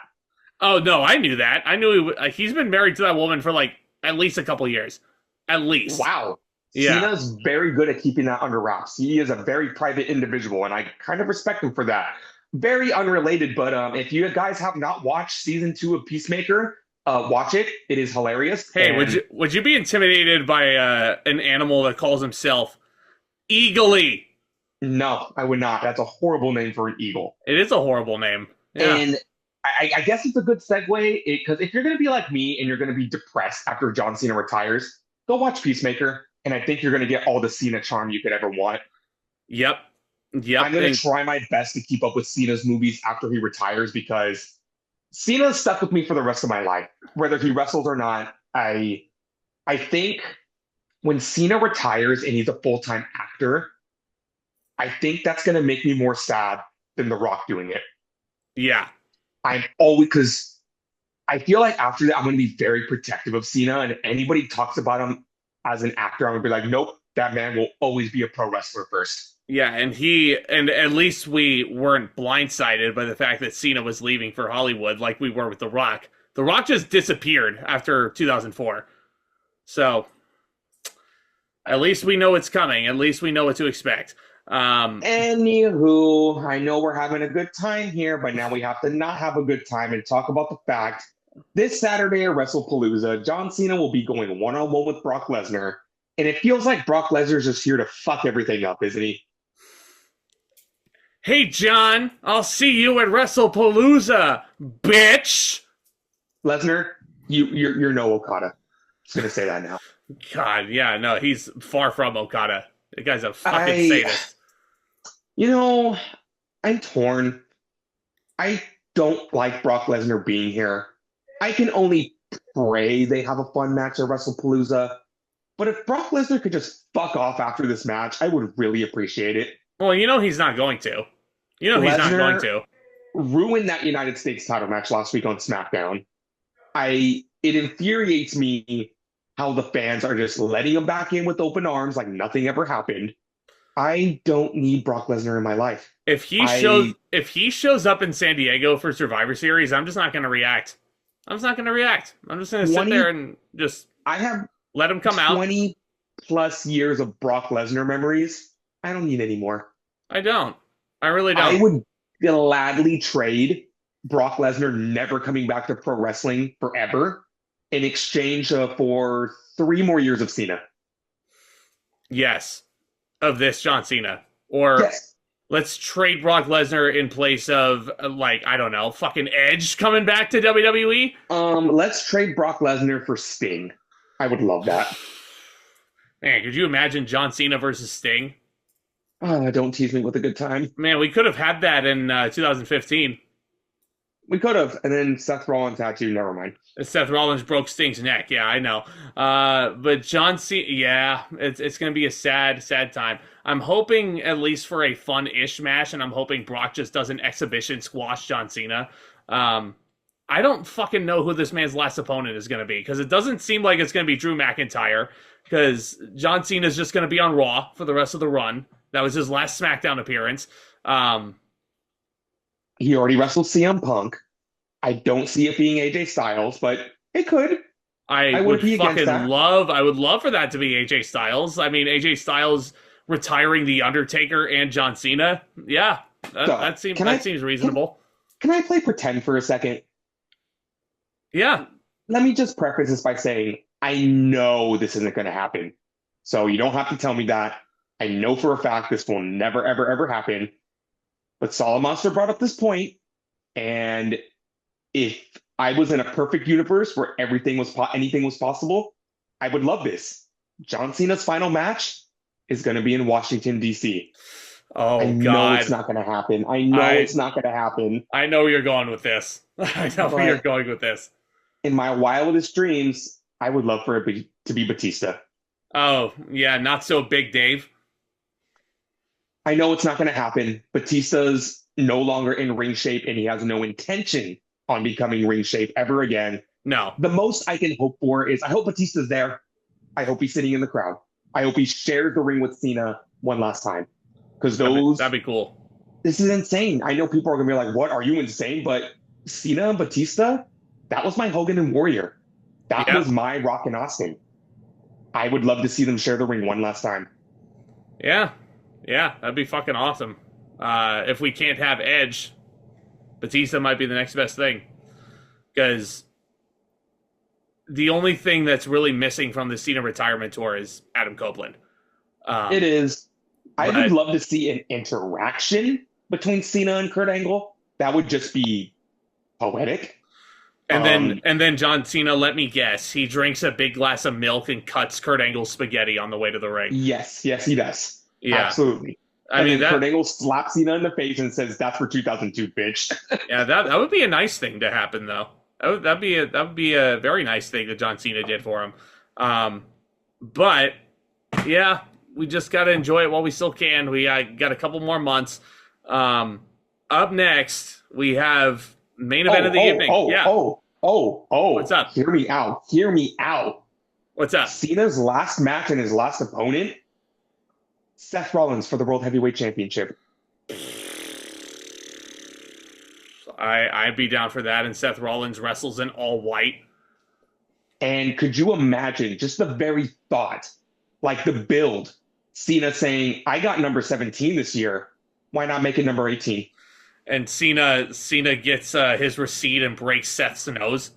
Oh no, I knew that. I knew he's been married to that woman for like at least a couple years, at least. Wow. Yeah. Cena's very good at keeping that under wraps. He is a very private individual, and I kind of respect him for that. Very unrelated, but if you guys have not watched season 2 of Peacemaker, watch it. It is hilarious. Hey, would you be intimidated by an animal that calls himself Eagly? No, I would not. That's a horrible name for an eagle. It is a horrible name. Yeah. And I guess it's a good segue, because if you're going to be like me and you're going to be depressed after John Cena retires, go watch Peacemaker, and I think you're going to get all the Cena charm you could ever want. Yep. I'm going to try my best to keep up with Cena's movies after he retires, because Cena's stuck with me for the rest of my life, whether he wrestles or not. I think when Cena retires and he's a full-time actor, I think that's going to make me more sad than The Rock doing it. Yeah. Because I feel like after that, I'm going to be very protective of Cena, and if anybody talks about him as an actor, I'm going to be like, nope, that man will always be a pro wrestler first. Yeah, and at least we weren't blindsided by the fact that Cena was leaving for Hollywood like we were with The Rock. The Rock just disappeared after 2004. So, at least we know it's coming. At least we know what to expect. Anywho, I know we're having a good time here, but now we have to not have a good time and talk about the fact this Saturday at WrestlePalooza, John Cena will be going one-on-one with Brock Lesnar, and it feels like Brock Lesnar's just here to fuck everything up, isn't he? Hey, John, I'll see you at WrestlePalooza, bitch! Lesnar, you're no Okada. Just gonna say that now. God, yeah, no, he's far from Okada. The guy's a fucking sadist. I'm torn. I don't like Brock Lesnar being here. I can only pray they have a fun match at WrestlePalooza. But if Brock Lesnar could just fuck off after this match, I would really appreciate it. Well, you know he's not going to. You know he's not going to. Ruined that United States title match last week on SmackDown. It infuriates me how the fans are just letting him back in with open arms like nothing ever happened. I don't need Brock Lesnar in my life. If he shows up in San Diego for Survivor Series, I'm just not going to react. I'm just going to sit there and just let him come out. 20 plus years of Brock Lesnar memories. I don't need any more. I don't. I really don't. I would gladly trade Brock Lesnar never coming back to pro wrestling forever in exchange for 3 more years of Cena. Yes. Of this John Cena. Or yes. Let's trade Brock Lesnar in place of, like, I don't know, fucking Edge coming back to WWE? Let's trade Brock Lesnar for Sting. I would love that. Man, could you imagine John Cena versus Sting? Don't tease me with a good time. Man, we could have had that in 2015. We could have, and then Seth Rollins had to. Never mind. Seth Rollins broke Sting's neck. Yeah, I know. But John Cena, yeah, it's going to be a sad, sad time. I'm hoping at least for a fun-ish match, and I'm hoping Brock just does an exhibition squash John Cena. I don't fucking know who this man's last opponent is going to be, because it doesn't seem like it's going to be Drew McIntyre, because John Cena is just going to be on Raw for the rest of the run. That was his last SmackDown appearance. He already wrestled CM Punk. I don't see it being AJ Styles, but it could. I would fucking love. I would love for that to be AJ Styles. I mean, AJ Styles retiring the Undertaker and John Cena. Yeah, that seems reasonable. Can I play pretend for a second? Yeah. Let me just preface this by saying I know this isn't going to happen, so you don't have to tell me that. I know for a fact this will never, ever, ever happen. But Solid Monster brought up this point, and if I was in a perfect universe where anything was possible, I would love this. John Cena's final match is going to be in Washington, D.C. Oh, I know it's not going to happen. It's not going to happen. I know where you're going with this. I know where you're going with this. In my wildest dreams, I would love for it to be Batista. Oh, yeah, not so big, Dave. I know it's not going to happen. Batista's no longer in ring shape, and he has no intention on becoming ring shape ever again. No. The most I can hope for is I hope Batista's there. I hope he's sitting in the crowd. I hope he shares the ring with Cena one last time. Because that'd be cool. This is insane. I know people are going to be like, what, are you insane? But Cena and Batista, that was my Hogan and Warrior. That was my Rock and Austin. I would love to see them share the ring one last time. Yeah. Yeah, that'd be fucking awesome. If we can't have Edge, Batista might be the next best thing. Because the only thing that's really missing from the Cena retirement tour is Adam Copeland. It is. I would love to see an interaction between Cena and Kurt Angle. That would just be poetic. And then John Cena, let me guess, he drinks a big glass of milk and cuts Kurt Angle's spaghetti on the way to the ring. Yes, he does. Yeah, absolutely. I mean, Kurt Angle slaps Cena in the face and says, "That's for 2002, bitch." Yeah, that would be a nice thing to happen, though. That would be a very nice thing that John Cena did for him. But yeah, we just got to enjoy it while we still can. We got a couple more months. Up next, we have main event of the evening. What's up? Hear me out. What's up? Cena's last match and his last opponent. Seth Rollins for the World Heavyweight Championship. I'd be down for that, and Seth Rollins wrestles in all white. And could you imagine just the very thought, like the build, Cena saying, I got number 17 this year. Why not make it number 18? And Cena gets his receipt and breaks Seth's nose.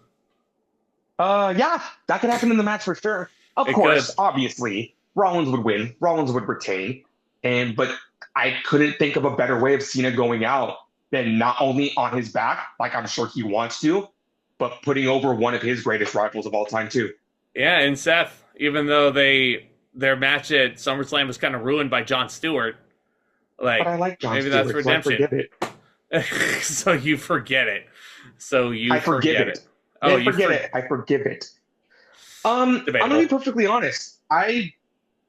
Yeah, that could happen in the match for sure. Of course, obviously. Rollins would win. Rollins would retain. But I couldn't think of a better way of Cena going out than not only on his back, like I'm sure he wants to, but putting over one of his greatest rivals of all time, too. Yeah, and Seth, even though their match at SummerSlam was kind of ruined by Jon Stewart. But I like Jon Stewart, that's redemption. So I forget it. So you forget it. I forget it. Oh, forget it. I forgive it. I'm Debatable. gonna be perfectly honest. I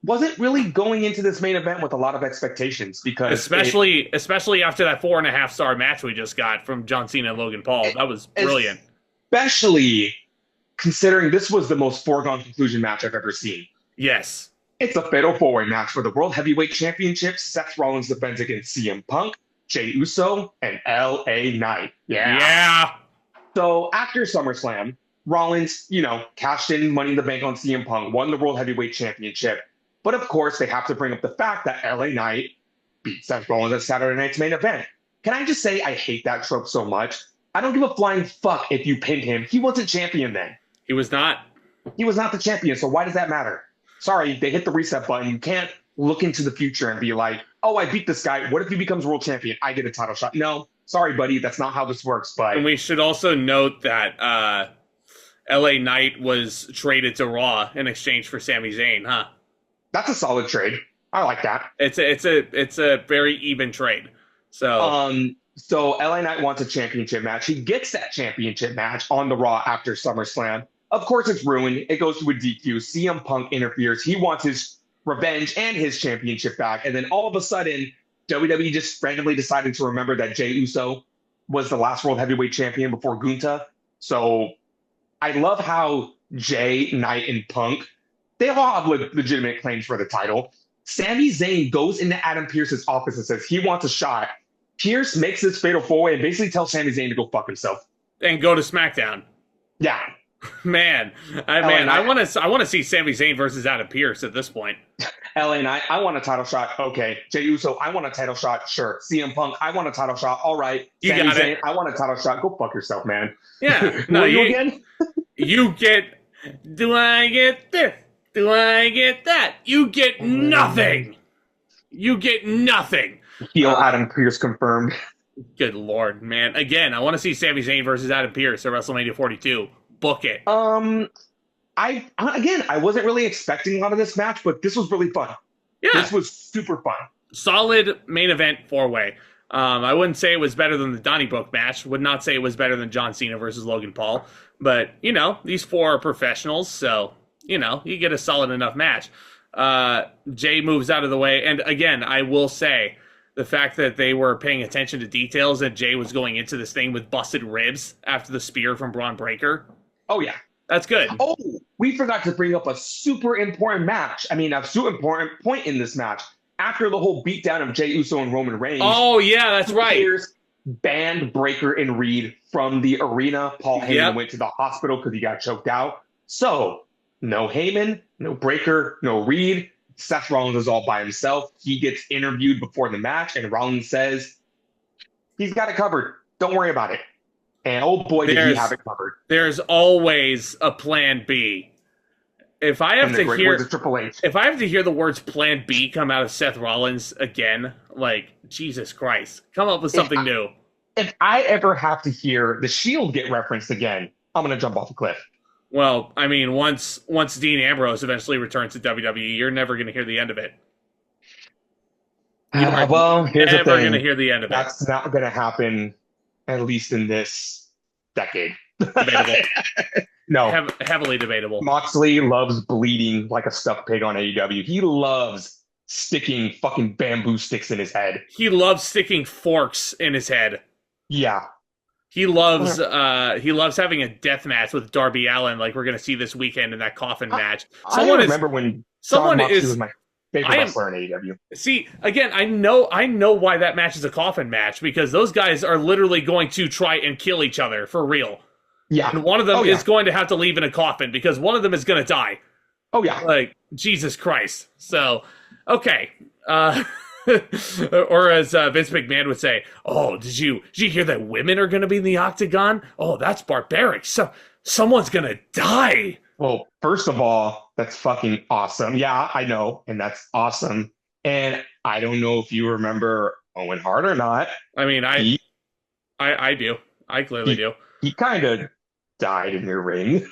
wasn't really going into this main event with a lot of expectations because especially after that 4.5-star match we just got from John Cena and Logan Paul. That was brilliant. Especially considering this was the most foregone conclusion match I've ever seen. Yes. It's a fatal four-way match for the World Heavyweight Championship. Seth Rollins defends against CM Punk, Jey Uso, and LA Knight. Yeah. So after SummerSlam, Rollins, cashed in Money in the Bank on CM Punk, won the World Heavyweight Championship. But of course, they have to bring up the fact that LA Knight beat Seth Rollins at Saturday night's main event. Can I just say I hate that trope so much? I don't give a flying fuck if you pinned him. He wasn't champion then. He was not. He was not the champion, so why does that matter? Sorry, they hit the reset button. You can't look into the future and be like, oh, I beat this guy. What if he becomes world champion? I get a title shot. No, sorry, buddy. That's not how this works. But And we should also note that LA Knight was traded to Raw in exchange for Sami Zayn, huh? That's a solid trade. I like that. It's a very even trade. So LA Knight wants a championship match. He gets that championship match on the Raw after SummerSlam. Of course, it's ruined. It goes to a DQ. CM Punk interferes. He wants his revenge and his championship back. And then all of a sudden, WWE just randomly decided to remember that Jey Uso was the last World Heavyweight Champion before Gunta. So I love how Jey, Knight, and Punk, they all have legitimate claims for the title. Sami Zayn goes into Adam Pearce's office and says he wants a shot. Pierce makes this fatal four-way and basically tells Sami Zayn to go fuck himself. And go to SmackDown. Yeah. Man, I want to see Sami Zayn versus Adam Pearce at this point. LA Knight, I want a title shot. Okay. Jey Uso, I want a title shot. Sure. CM Punk, I want a title shot. All right. You Sami got Zayn, it. I want a title shot. Go fuck yourself, man. Yeah. No, you again? You get. Do I get this? Do I get that? You get nothing. You get nothing. Heel Adam Pearce confirmed. Good Lord, man. Again, I want to see Sami Zayn versus Adam Pearce at WrestleMania 42. Book it. I wasn't really expecting a lot of this match, but this was really fun. Yeah. This was super fun. Solid main event four-way. I wouldn't say it was better than the Donnybrook match. Would not say it was better than John Cena versus Logan Paul. But, these four are professionals, so, you get a solid enough match. Jey moves out of the way. And again, I will say, the fact that they were paying attention to details and Jey was going into this thing with busted ribs after the spear from Braun Breaker. Oh, yeah. That's good. Oh, we forgot to bring up a super important match. I mean, a super important point in this match. After the whole beatdown of Jey Uso and Roman Reigns. Oh, yeah, that's right. Banned Breaker and Reed from the arena. Paul Heyman went to the hospital because he got choked out. So, no Heyman, no Breaker, no Reed. Seth Rollins is all by himself. He gets interviewed before the match, and Rollins says he's got it covered. Don't worry about it. And oh boy, did he have it covered. There's always a plan B. If I have to hear the words plan B come out of Seth Rollins again, like, Jesus Christ, come up with something new. If I ever have to hear the Shield get referenced again, I'm going to jump off a cliff. Well, I mean, once Dean Ambrose eventually returns to WWE, you're never going to hear the end of it. Here's the thing. Never going to hear the end of it. That's not going to happen, at least in this decade. Debatable. No. Heavily debatable. Moxley loves bleeding like a stuffed pig on AEW. He loves sticking fucking bamboo sticks in his head. He loves sticking forks in his head. Yeah. He loves having a death match with Darby Allin, like we're going to see this weekend in that coffin match. I remember when Jon Moxley was my favorite wrestler in AEW. See, again, I know why that match is a coffin match, because those guys are literally going to try and kill each other for real. Yeah. And one of them is going to have to leave in a coffin because one of them is going to die. Oh, yeah. Like, Jesus Christ. So, okay. Or as Vince McMahon would say, oh, did you hear that women are going to be in the octagon? Oh, that's barbaric. So someone's going to die. Well, first of all, that's fucking awesome. Yeah, I know. And that's awesome. And I don't know if you remember Owen Hart or not. I mean, I do. I clearly do. He kind of died in your ring.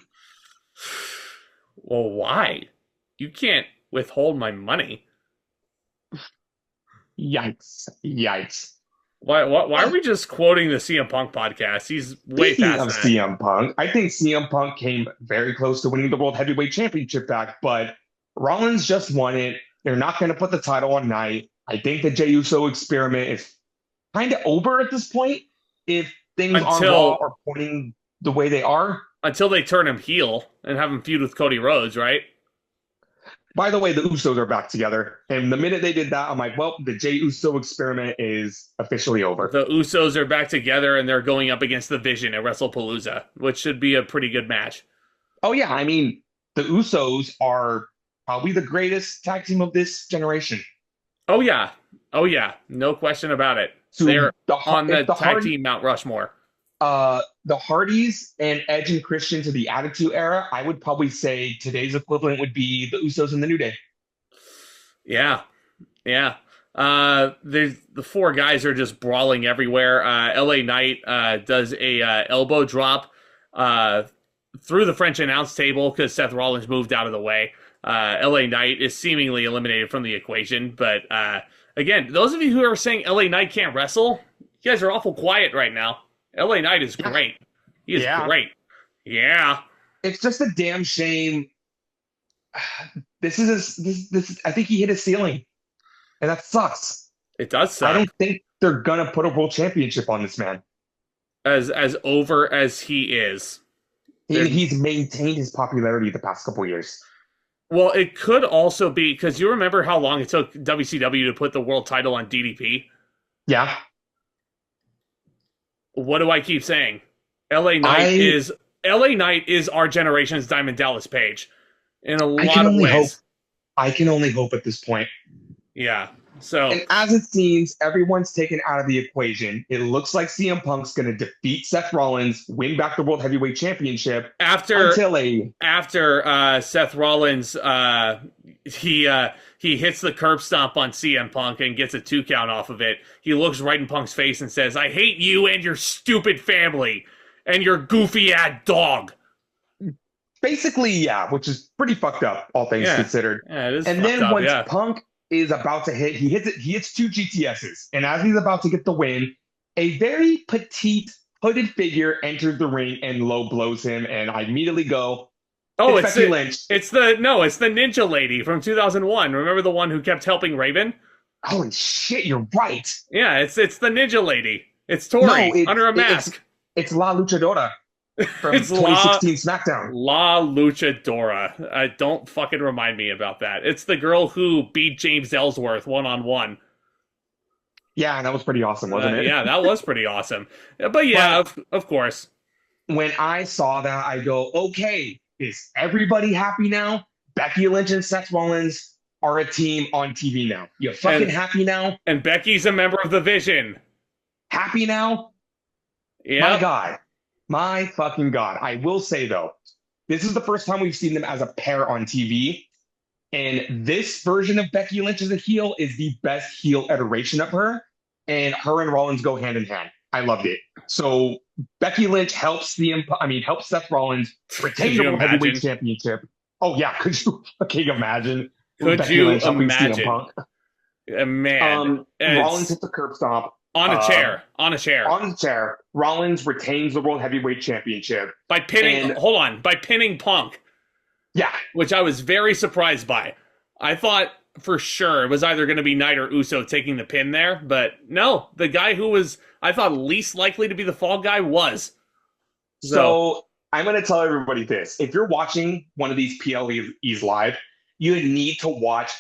Well, why? You can't withhold my money. Yikes. Why are we just quoting the CM Punk podcast? He's way Speaking past of that. CM Punk, I think CM Punk came very close to winning the World Heavyweight Championship back, but Rollins just won it. They're not going to put the title on Knight. I think the Jey Uso experiment is kind of over at this point if things on Raw are pointing the way they are. Until they turn him heel and have him feud with Cody Rhodes, right? By the way, the Usos are back together. And the minute they did that, I'm like, well, the Jey Uso experiment is officially over. The Usos are back together, and they're going up against the Vision at WrestlePalooza, which should be a pretty good match. Oh, yeah. I mean, the Usos are probably the greatest tag team of this generation. Oh, yeah. Oh, yeah. No question about it. So they're on the tag team Mount Rushmore. The Hardys and Edge and Christian to the Attitude Era, I would probably say today's equivalent would be the Usos and the New Day. Yeah. Yeah. The four guys are just brawling everywhere. LA Knight does a elbow drop through the French announce table because Seth Rollins moved out of the way. LA Knight is seemingly eliminated from the equation. But again, those of you who are saying LA Knight can't wrestle, you guys are awful quiet right now. LA Knight is great. He is great. Yeah. It's just a damn shame. This is I think he hit a ceiling. And that sucks. It does suck. I don't think they're gonna put a world championship on this man. As over as he is. He's maintained his popularity the past couple years. Well, it could also be because you remember how long it took WCW to put the world title on DDP? Yeah. What do I keep saying? LA Knight is our generation's Diamond Dallas Page in a lot of ways. I can only hope at this point. Yeah. So, and as it seems, everyone's taken out of the equation. It looks like CM Punk's going to defeat Seth Rollins, win back the World Heavyweight Championship. After Seth Rollins, he hits the curb stomp on CM Punk and gets a 2 count off of it. He looks right in Punk's face and says, "I hate you and your stupid family and your goofy-ass dog." Basically, yeah, which is pretty fucked up, all things considered. Yeah, it is. And then once Punk is about to hit, he hits 2 GTSs. And as he's about to get the win, a very petite, hooded figure enters the ring and low blows him. And I immediately go, "Oh, it's Becky Lynch." It's the ninja lady from 2001. Remember the one who kept helping Raven? Holy shit, you're right. Yeah, it's the ninja lady. It's Tori under a mask. It's La Luchadora. From 2016 SmackDown. La Luchadora. Don't fucking remind me about that. It's the girl who beat James Ellsworth one-on-one. Yeah, that was pretty awesome, wasn't it? Yeah, that was pretty awesome. But yeah, of course. When I saw that, I go, okay, is everybody happy now? Becky Lynch and Seth Rollins are a team on TV now. You fucking happy now? And Becky's a member of the Vision. Happy now? Yeah. My God. My fucking God. I will say, though, this is the first time we've seen them as a pair on TV. And this version of Becky Lynch as a heel is the best heel iteration of her. And her and Rollins go hand in hand. I loved it. So Becky Lynch helps Seth Rollins retain the World Heavyweight Championship. Oh, yeah. Could you fucking imagine? Could you imagine? Man. Rollins hits the curb stomp. On a chair. Rollins retains the World Heavyweight Championship. By pinning Punk. Yeah. Which I was very surprised by. I thought for sure it was either going to be Knight or Uso taking the pin there, but no, the guy who was, I thought, least likely to be the fall guy was. So I'm going to tell everybody this. If you're watching one of these PLEs live, you need to watch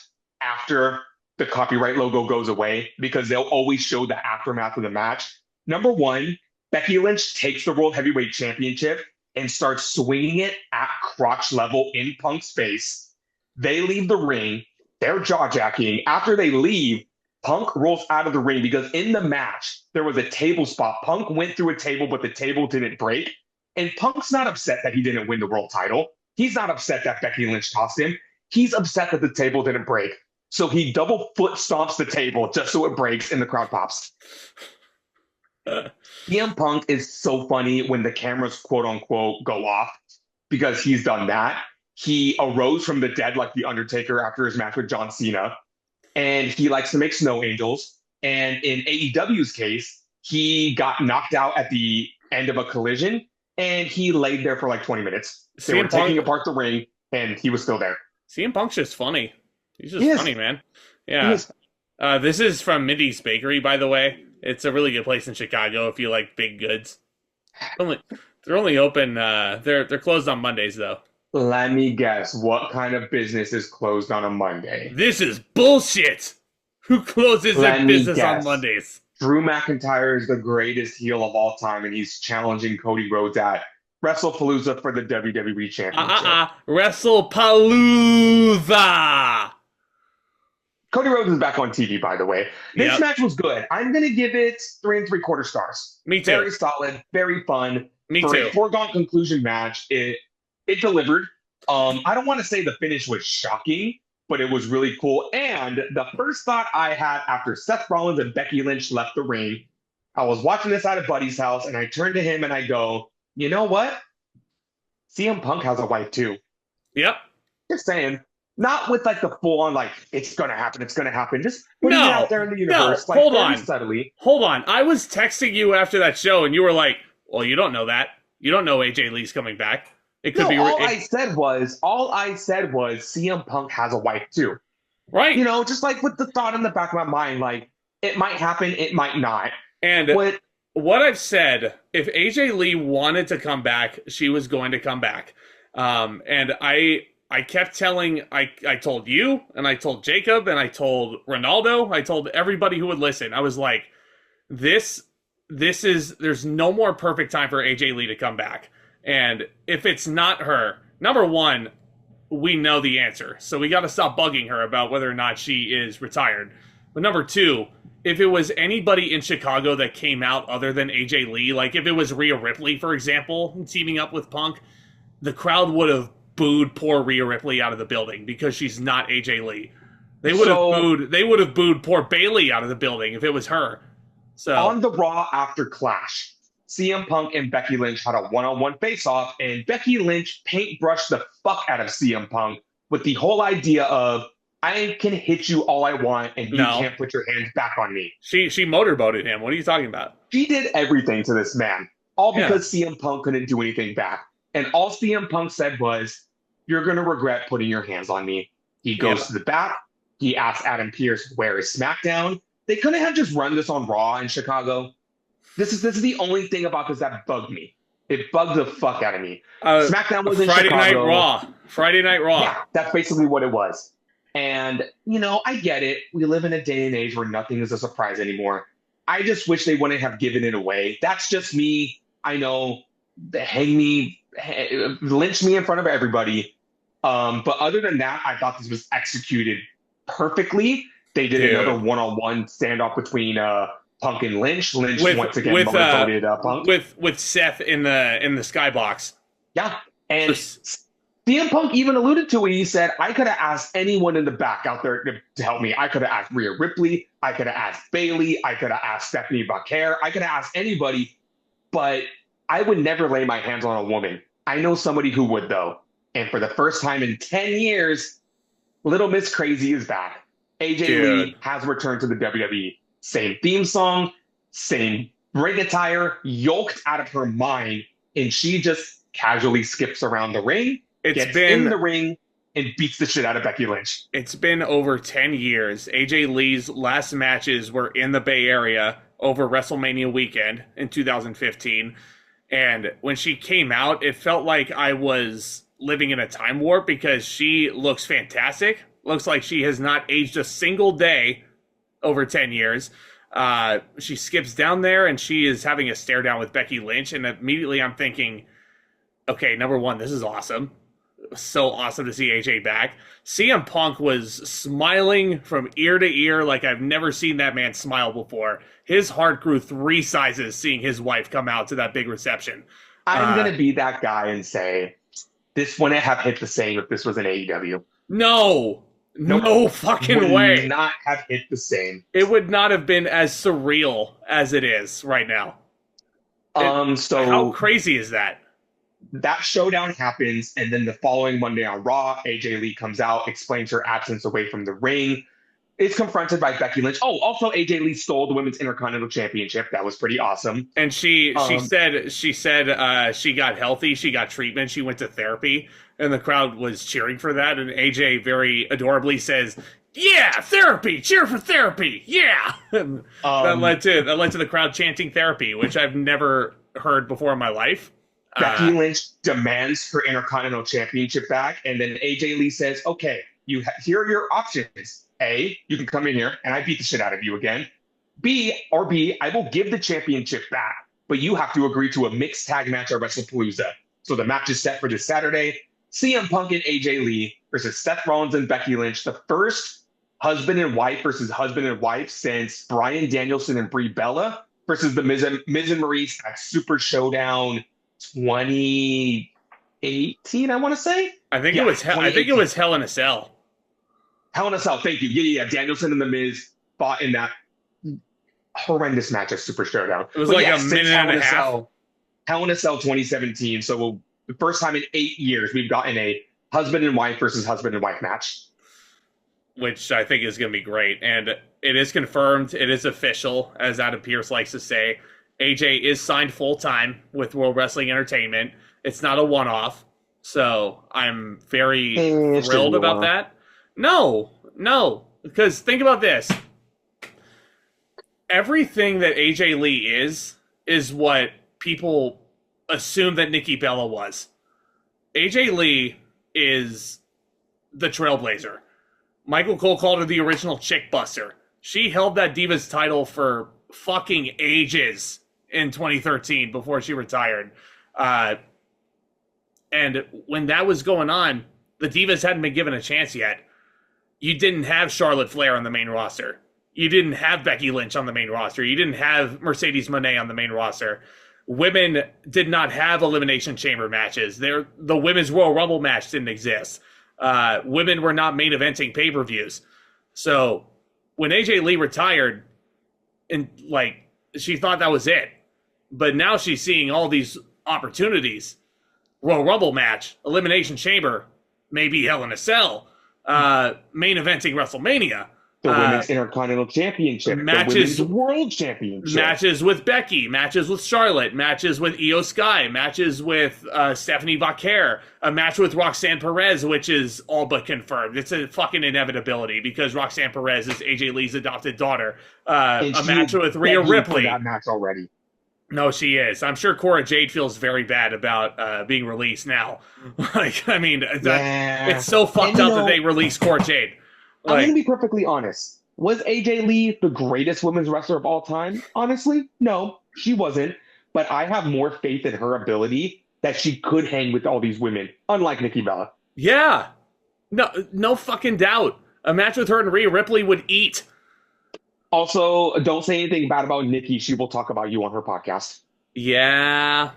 after the copyright logo goes away because they'll always show the aftermath of the match. Number one, Becky Lynch takes the World Heavyweight Championship and starts swinging it at crotch level in Punk's face. They leave the ring. They're jaw-jacking. After they leave, Punk rolls out of the ring because in the match, there was a table spot. Punk went through a table, but the table didn't break. And Punk's not upset that he didn't win the world title. He's not upset that Becky Lynch tossed him. He's upset that the table didn't break. So he double foot stomps the table just so it breaks and the crowd pops. CM Punk is so funny when the cameras, quote unquote, go off because he's done that. He arose from the dead like The Undertaker after his match with John Cena. And he likes to make snow angels. And in AEW's case, he got knocked out at the end of a collision, and he laid there for like 20 minutes. They were taking apart the ring, and he was still there. CM Punk's just funny. He's just funny, man. Yeah. This is from Mindy's Bakery, by the way. It's a really good place in Chicago if you like baked goods. They're only open. They're closed on Mondays, though. Let me guess. What kind of business is closed on a Monday? This is bullshit. Who closes their business on Mondays? Drew McIntyre is the greatest heel of all time, and he's challenging Cody Rhodes at WrestlePalooza for the WWE Championship. WrestlePalooza! Cody Rhodes is back on TV, by the way. This match was good. I'm going to give it 3 3/4 stars. Me too. Very solid, very fun. Me for too. A foregone conclusion match, it delivered. I don't want to say the finish was shocking, but it was really cool. And the first thought I had after Seth Rollins and Becky Lynch left the ring, I was watching this at a buddy's house, and I turned to him and I go, you know what? CM Punk has a wife too. Yep. Just saying. Not with like the full on, like, it's going to happen, it's going to happen. Just putting it out there in the universe. Like, hold on. Subtly. Hold on. I was texting you after that show, and you were like, well, you don't know that. You don't know AJ Lee's coming back. It could be. All I said was CM Punk has a wife too. Right. You know, just like with the thought in the back of my mind, like, it might happen, it might not. And what I've said, if AJ Lee wanted to come back, she was going to come back. And I kept telling, I told you, and I told Jacob, and I told Ronaldo, I told everybody who would listen. I was like, there's no more perfect time for AJ Lee to come back. And if it's not her, number one, we know the answer. So we got to stop bugging her about whether or not she is retired. But number two, if it was anybody in Chicago that came out other than AJ Lee, like if it was Rhea Ripley, for example, teaming up with Punk, the crowd would have booed poor Rhea Ripley out of the building because she's not AJ Lee. They would have booed poor Bayley out of the building if it was her. So on the Raw after Clash, CM Punk and Becky Lynch had a one-on-one face-off, and Becky Lynch paintbrushed the fuck out of CM Punk with the whole idea of, I can hit you all I want, and you can't put your hands back on me. She motorboated him. What are you talking about? She did everything to this man, all because CM Punk couldn't do anything back. And all CM Punk said was, you're going to regret putting your hands on me. He goes to the back. He asks Adam Pearce, where is SmackDown? They couldn't have just run this on Raw in Chicago. This is the only thing about this that bugged me. It bugged the fuck out of me. SmackDown was in Chicago. Friday Night Raw. Yeah, that's basically what it was. And, you know, I get it. We live in a day and age where nothing is a surprise anymore. I just wish they wouldn't have given it away. That's just me. I know. Hang me, lynch me in front of everybody. But other than that, I thought this was executed perfectly. They did another one-on-one standoff between Punk and Lynch. Lynch once again motivated Punk with Seth in the skybox. Yeah, and CM Punk even alluded to it. He said, "I could have asked anyone in the back out there to help me. I could have asked Rhea Ripley. I could have asked Bayley. I could have asked Stephanie Bacare. I could have asked anybody, but I would never lay my hands on a woman. I know somebody who would, though. And for the first time in 10 years, Little Miss Crazy is back. AJ Lee has returned to the WWE. Same theme song, same ring attire, yoked out of her mind, and she just casually skips around the ring, gets in the ring, and beats the shit out of Becky Lynch. It's been over 10 years. AJ Lee's last matches were in the Bay Area over WrestleMania weekend in 2015. And when she came out, it felt like I was living in a time warp because she looks fantastic. Looks like she has not aged a single day over 10 years. She skips down there and she is having a stare down with Becky Lynch. And immediately I'm thinking, okay, number one, this is awesome. So awesome to see AJ back. CM Punk was smiling from ear to ear like I've never seen that man smile before. His heart grew 3 sizes seeing his wife come out to that big reception. I'm going to be that guy and say, this wouldn't have hit the same if this was an AEW. No fucking way. Would not have hit the same. It would not have been as surreal as it is right now. So how crazy is that? That showdown happens, and then the following Monday on Raw, AJ Lee comes out, explains her absence away from the ring. It's confronted by Becky Lynch. Oh, also AJ Lee stole the Women's Intercontinental Championship. That was pretty awesome. And she said she got healthy, she got treatment, she went to therapy, and the crowd was cheering for that. And AJ very adorably says, "Yeah, therapy! Cheer for therapy! Yeah!" And that led to the crowd chanting therapy, which I've never heard before in my life. Becky Lynch demands her Intercontinental Championship back, and then AJ Lee says, "Okay, here are your options. A, you can come in here and I beat the shit out of you again. B, I will give the championship back, but you have to agree to a mixed tag match at WrestlePalooza." So the match is set for this Saturday. CM Punk and AJ Lee versus Seth Rollins and Becky Lynch, the first husband and wife versus husband and wife since Bryan Danielson and Brie Bella versus the Miz and Maurice at Super Showdown 2018, I want to say. I think it was Hell in a Cell. Hell in a Cell, thank you. Yeah. Danielson and The Miz fought in that horrendous match at Super Showdown. It was a minute and a half. Hell in a Cell 2017. So the first time in 8 years we've gotten a husband and wife versus husband and wife match. Which I think is going to be great. And it is confirmed. It is official, as Adam Pearce likes to say. AJ is signed full-time with World Wrestling Entertainment. It's not a one-off. So I'm very thrilled about that. No, because think about this. Everything that AJ Lee is what people assume that Nikki Bella was. AJ Lee is the trailblazer. Michael Cole called her the original chick buster. She held that Divas title for fucking ages in 2013 before she retired. And when that was going on, the Divas hadn't been given a chance yet. You didn't have Charlotte Flair on the main roster. You didn't have Becky Lynch on the main roster. You didn't have Mercedes Moné on the main roster. Women did not have Elimination Chamber matches. The Women's Royal Rumble match didn't exist. Women were not main eventing pay-per-views. So when AJ Lee retired, and she thought that was it. But now she's seeing all these opportunities. Royal Rumble match, Elimination Chamber, maybe Hell in a Cell, main eventing WrestleMania. The Women's Intercontinental Championship, matches, the Women's World Championship. Matches with Becky, matches with Charlotte, matches with Io Sky, matches with Stephanie Vaquer, a match with Roxanne Perez, which is all but confirmed. It's a fucking inevitability because Roxanne Perez is AJ Lee's adopted daughter. A match with Rhea Ripley. That match already. No, she is. I'm sure Cora Jade feels very bad about being released now. It's so fucked up that they released Cora Jade. I'm going to be perfectly honest. Was AJ Lee the greatest women's wrestler of all time? Honestly, no, she wasn't. But I have more faith in her ability that she could hang with all these women, unlike Nikki Bella. Yeah. No fucking doubt. A match with her and Rhea Ripley would eat. Also, don't say anything bad about Nikki. She will talk about you on her podcast. Yeah.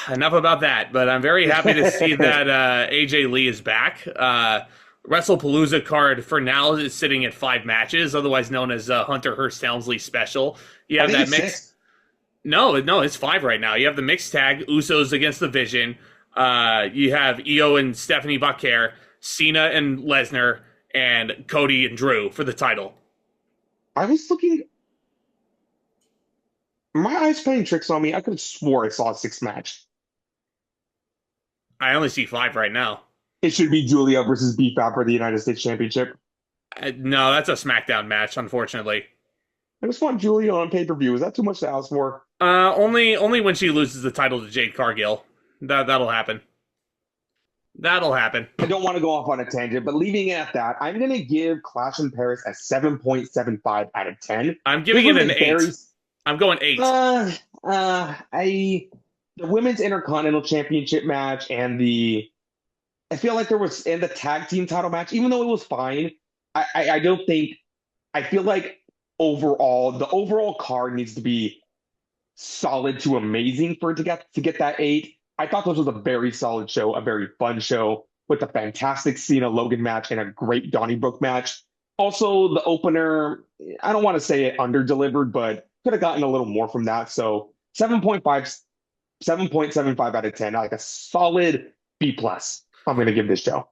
Enough about that, but I'm very happy to see that AJ Lee is back. WrestlePalooza card for now is sitting at 5 matches, otherwise known as Hunter Hearst Helmsley Special. You have that mixed. No, it's 5 right now. You have the mixed tag, Usos against the Vision. You have Io and Stephanie Vaquer, Cena and Lesnar, and Cody and Drew for the title. I was looking. My eyes playing tricks on me. I could have swore I saw a 6 match. I only see 5 right now. It should be Julia versus B-Fab for the United States Championship. No, that's a SmackDown match, unfortunately. I just want Julia on pay-per-view. Is that too much to ask for? Only when she loses the title to Jade Cargill. That'll happen. That'll happen. I don't want to go off on a tangent, but leaving it at that, I'm going to give Clash in Paris a 7.75 out of 10. I'm giving it an 8. I'm going 8. The Women's Intercontinental Championship match and the tag team title match, even though it was fine, I don't think, I feel like the overall card needs to be solid to amazing for it to get that 8. I thought this was a very solid show, a very fun show with a fantastic Cena Logan match and a great Donnybrook match. Also, the opener, I don't want to say it under-delivered, but could have gotten a little more from that. So 7.75 out of 10, like a solid B+. I'm going to give this show.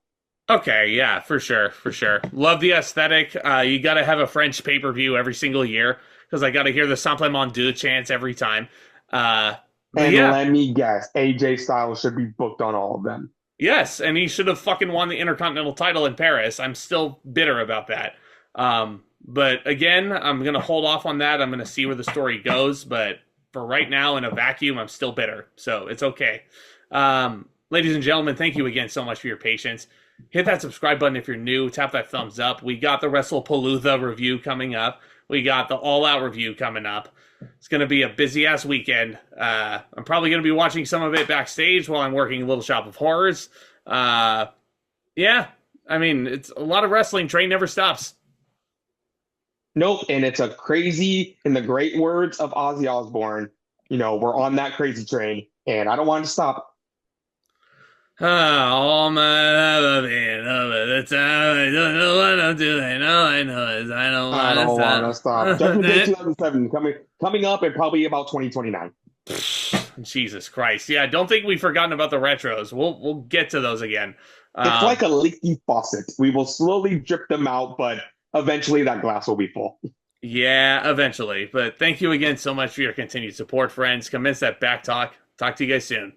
Okay, yeah, for sure, for sure. Love the aesthetic. You got to have a French pay-per-view every single year because I got to hear the Simplement Deux chants every time. But And yeah, let me guess, AJ Styles should be booked on all of them. yes, and he should have fucking won the Intercontinental title in Paris. I'm still bitter about that. But again, I'm gonna hold off on that. I'm gonna see where the story goes. But for right now, in a vacuum, I'm still bitter, so it's okay. Ladies and gentlemen, thank you again so much for your patience. Hit that subscribe button if you're new. Tap that thumbs up. We got the WrestlePalooza review coming up. We got the All Out review coming up. It's going to be a busy-ass weekend. I'm probably going to be watching some of it backstage while I'm working Little Shop of Horrors. Yeah, I mean, it's a lot of wrestling. Train never stops. Nope, and it's a crazy, in the great words of Ozzy Osbourne, we're on that crazy train, and I don't want it to stop. All my love being over the time. I don't know what I'm doing. All I know is I don't want to stop. Judgment Day 2007 coming up in probably about 2029. Jesus Christ! Yeah, I don't think we've forgotten about the retros. We'll get to those again. It's like a leaky faucet. We will slowly drip them out, but eventually that glass will be full. Yeah, eventually. But thank you again so much for your continued support, friends. Commence that back talk. Talk to you guys soon.